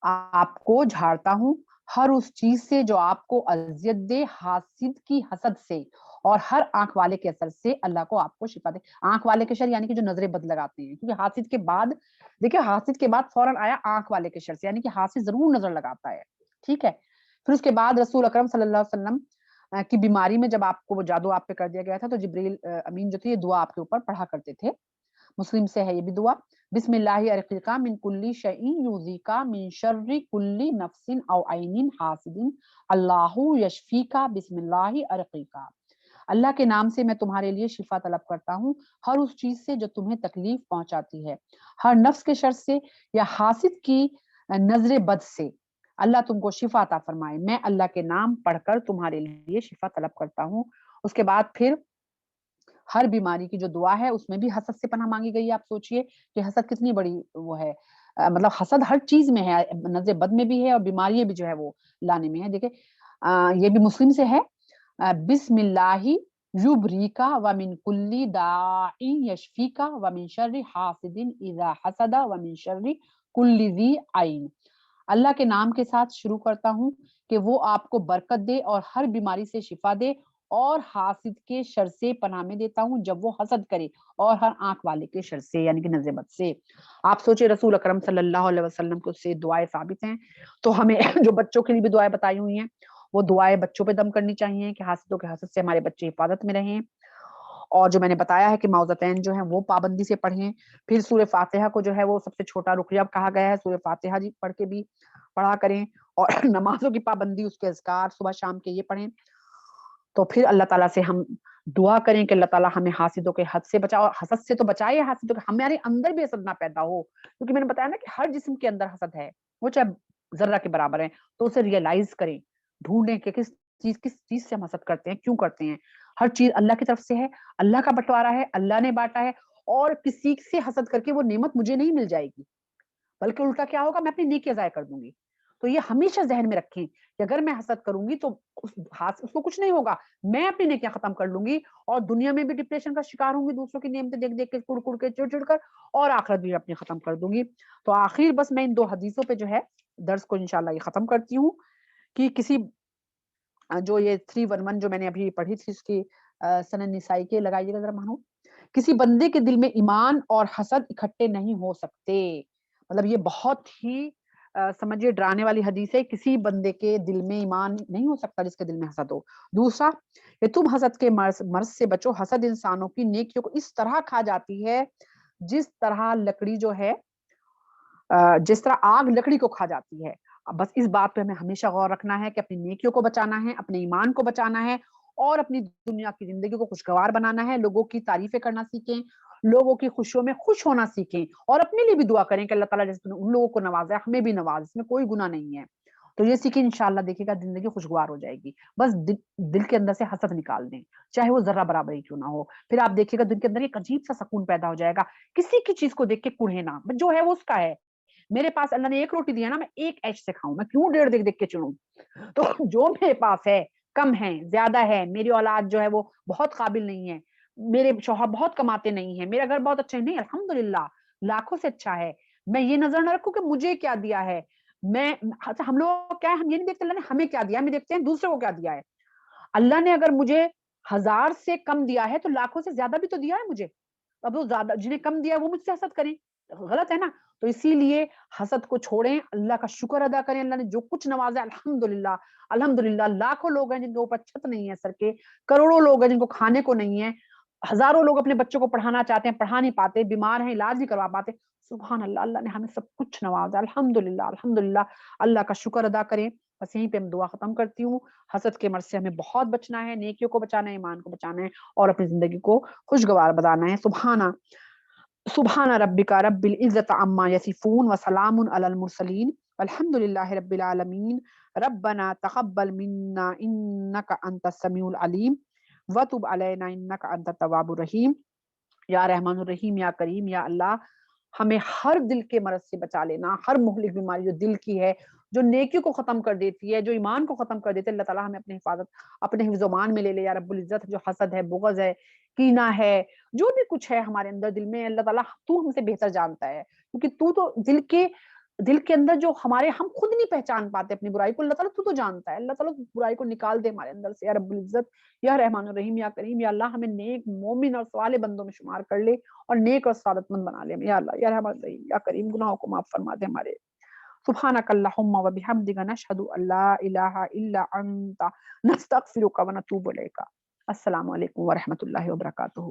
آپ کو جھاڑتا ہوں ہر اس چیز سے جو آپ کو اذیت دے, حاسد کی حسد سے, اور ہر آنکھ والے کے اثر سے اللہ کو آپ کو شفا دے. آنکھ والے کے شر یعنی کہ جو نظر بد لگاتے ہیں, کیونکہ حاسد کے بعد دیکھیں حاسد کے بعد فوراً آیا آنکھ والے کے شر سے, یعنی کہ حاسد ضرور نظر لگاتا ہے. ٹھیک ہے. پھر اس کے بعد رسول اکرم صلی اللہ علیہ وسلم کی بیماری میں جب آپ کو وہ جادو آپ پہ کر دیا گیا تھا, تو جبریل امین جو تھے یہ دعا آپ کے اوپر پڑھا کرتے تھے. مسلم سے ہے یہ بھی دعا, بسم اللہ ارقیکا من کلی شیء یؤذیکا من شر کلی نفس او عین حاسد اللہ یشفیکا بسم اللہ ارقیکا. اللہ کے نام سے میں تمہارے لیے شفا طلب کرتا ہوں ہر اس چیز سے جو تمہیں تکلیف پہنچاتی ہے, ہر نفس کے شر سے یا حاسد کی نظر بد سے. اللہ تم کو شفا عطا فرمائے. میں اللہ کے نام پڑھ کر تمہارے لیے شفا طلب کرتا ہوں. اس کے بعد پھر ہر بیماری کی جو دعا ہے اس میں بھی حسد سے پناہ مانگی گئی ہے. آپ سوچئے کہ حسد کتنی بڑی وہ ہے, مطلب حسد ہر چیز میں ہے, نظر بد میں بھی ہے, اور بیماری بھی جو ہے وہ لانے میں ہے. دیکھیں یہ بھی مسلم سے ہے, بسم اللہ یبریکا ومن کلی داء یشفیکا ومن شر حاسد اذا حسد ومن شر کل ذی عین. اللہ کے نام کے ساتھ شروع کرتا ہوں کہ وہ آپ کو برکت دے اور ہر بیماری سے شفا دے, اور حاسد کے شر سے پناہ میں دیتا ہوں جب وہ حسد کرے, اور ہر آنکھ والے کے شر سے یعنی کہ نظر بد سے. آپ سوچے رسول اکرم صلی اللہ علیہ وسلم کو سے دعائیں ثابت ہیں, تو ہمیں جو بچوں کے لیے بھی دعائیں بتائی ہوئی ہیں وہ دعائیں بچوں پہ دم کرنی چاہیے کہ حاسدوں کے حسد سے ہمارے بچے حفاظت میں رہیں. اور جو میں نے بتایا ہے کہ معوذتین جو ہیں وہ پابندی سے پڑھیں. پھر سورہ فاتحہ کو جو ہے وہ سب سے چھوٹا رقیہ کہا گیا ہے, سورہ فاتحہ جی پڑھ کے بھی پڑھا کریں, اور نمازوں کی پابندی, اس کے اذکار صبح شام کے یہ پڑھیں. تو پھر اللہ تعالیٰ سے ہم دعا کریں کہ اللہ تعالیٰ ہمیں حاسدوں کے حد سے بچاؤ, اور حسد سے تو بچائے, حاسدوں کے ہمارے اندر بھی حسد نہ پیدا ہو, کیونکہ میں نے بتایا نا کہ ہر جسم کے اندر حسد ہے, وہ چاہے ذرہ کے برابر ہے, تو اسے ریئلائز کریں, ڈھونڈیں کہ کس چیز سے ہم حسد کرتے ہیں, کیوں کرتے ہیں. ہر چیز اللہ کی طرف سے ہے, اللہ کا بٹوارا ہے, اللہ نے بانٹا ہے, اور کسی سے حسد کر کے وہ نعمت مجھے نہیں مل جائے گی, بلکہ الٹا کیا ہوگا, میں اپنی نیکیاں ضائع کر دوں گی. تو یہ ہمیشہ ذہن میں رکھیں کہ اگر میں حسد کروں گی تو اس کو کچھ نہیں ہوگا, میں اپنی نیکیاں ختم کر لوں گی, اور دنیا میں بھی ڈپریشن کا شکار ہوں گی, دوسروں کی نعمتیں دیکھ دیکھ کے, کڑ کڑ کے, چڑ چڑ کر, اور آخرت بھی اپنی ختم کر دوں گی. تو آخر بس میں ان 2 حدیثوں پہ جو ہے درس کو انشاءاللہ یہ ختم کرتی ہوں, کہ کسی جو یہ 311 جو میں نے ابھی پڑھی تھی اس کی سنن نسائی کے لگائیے گا ذرا مانو, کسی بندے کے دل میں ایمان اور حسد اکٹھے نہیں ہو سکتے. مطلب یہ بہت ہی سمجھیے ڈرانے والی حدیث ہے, کسی بندے کے دل میں ایمان نہیں ہو سکتا جس کے دل میں حسد ہو. دوسرا کہ تم حسد کے مرض سے بچو, حسد انسانوں کی نیکیوں کو اس طرح کھا جاتی ہے جس طرح لکڑی جو ہے, جس طرح آگ لکڑی کو کھا جاتی ہے. بس اس بات پہ ہمیں ہمیشہ غور رکھنا ہے کہ اپنی نیکیوں کو بچانا ہے, اپنے ایمان کو بچانا ہے, اور اپنی دنیا کی زندگی کو خوشگوار بنانا ہے. لوگوں کی تعریفیں کرنا سیکھیں, لوگوں کی خوشیوں میں خوش ہونا سیکھیں, اور اپنے لیے بھی دعا کریں کہ اللہ تعالیٰ جیسے ان لوگوں کو نوازا ہے ہمیں بھی نواز, اس میں کوئی گناہ نہیں ہے. تو یہ سیکھیں, انشاءاللہ دیکھیے گا زندگی خوشگوار ہو جائے گی. بس دل کے اندر سے حسد نکال دیں, چاہے وہ ذرہ برابر ہی کیوں نہ ہو. پھر آپ دیکھیے گا دل کے اندر ایک عجیب سا سکون پیدا ہو جائے گا, کسی کی چیز کو دیکھ کے کڑھے نہ, جو ہے وہ اس کا ہے. میرے پاس اللہ نے 1 روٹی دیا نا, میں 1 ایش سے کھاؤں, میں کیوں 1.5 دیکھ دیکھ کے چنوں. تو جو میرے پاس ہے, کم ہے, زیادہ ہے, میری اولاد جو ہے وہ بہت قابل نہیں ہے, میرے شوہر بہت کماتے نہیں ہیں, میرا گھر بہت اچھا ہے, نہیں الحمدللہ لاکھوں سے اچھا ہے. میں یہ نظر نہ رکھوں کہ مجھے کیا دیا ہے, ہم لوگ کیا ہے, ہم یہ نہیں دیکھتے اللہ نے ہمیں کیا دیا, ہمیں دیکھتے ہیں دوسرے کو کیا دیا ہے. اللہ نے اگر مجھے 1000 سے کم دیا ہے تو لاکھوں سے زیادہ بھی تو دیا ہے مجھے. اب وہ زیادہ جنہیں کم دیا ہے وہ مجھ سے حسد کریں, غلط ہے نا. تو اسی لیے حسد کو چھوڑیں, اللہ کا شکر ادا کریں, اللہ نے جو کچھ نوازا الحمدللہ. الحمدللہ لاکھوں لوگ ہیں جن کے اوپر چھت نہیں ہے سر کے, کروڑوں لوگ ہیں جن کو کھانے کو نہیں ہے, ہزاروں لوگ اپنے بچوں کو پڑھانا چاہتے ہیں، پڑھا نہیں پاتے، بیمار ہیں، علاج نہیں کروا پاتے. سبحان اللہ، اللہ نے ہمیں سب کچھ نوازا. الحمدللہ الحمدللہ، اللہ کا شکر ادا کریں. بس یہیں پہ میں دعا ختم کرتی ہوں. حسد کے مرض سے ہمیں بہت بچنا ہے، نیکیوں کو بچانا ہے، ایمان کو بچانا ہے، اور اپنی زندگی کو خوشگوار بنانا ہے. سبحان ربک رب العزت عما یصفون وسلام علی المرسلین والحمد للہ رب العالمین. ربنا تقبل منا انک انت السمیع العلیم وتب علینا انک انت التواب الرحیم. یا رحمان الرحیم، یا کریم، یا اللہ ہمیں ہر دل کے مرض سے بچا لینا. ہر مہلک بیماری جو دل کی ہے، جو نیکی کو ختم کر دیتی ہے، جو ایمان کو ختم کر دیتی ہے، اللہ تعالیٰ ہمیں اپنے حفاظت، اپنے حفظ و امان میں لے لے یا رب العزت. جو حسد ہے، بغض ہے، کینہ ہے، جو بھی کچھ ہے ہمارے اندر دل میں، اللہ تعالیٰ تو ہم سے بہتر جانتا ہے، کیونکہ تو دل کے اندر جو ہم خود نہیں پہچان پاتے اپنی برائی کو، اللہ تعالیٰ تو جانتا ہے. اللہ تعالیٰ برائی کو نکال دے ہمارے اندر سے یا رب العزت. یا رحمان الرحیم، یا کریم، یا اللہ ہمیں نیک مومن اور صالح بندوں میں شمار کر لے اور نیک اور سعادت مند بنا لے. یا اللہ یا رحمان الرحیم یا کریم، گناہوں کو معاف فرما دے ہمارے. سبحانک اللہم و بحمدک نشہد ان لا الہ الا انت نستغفرک و نتوب الیک. السلام علیکم ورحمۃ اللہ وبرکاتہ.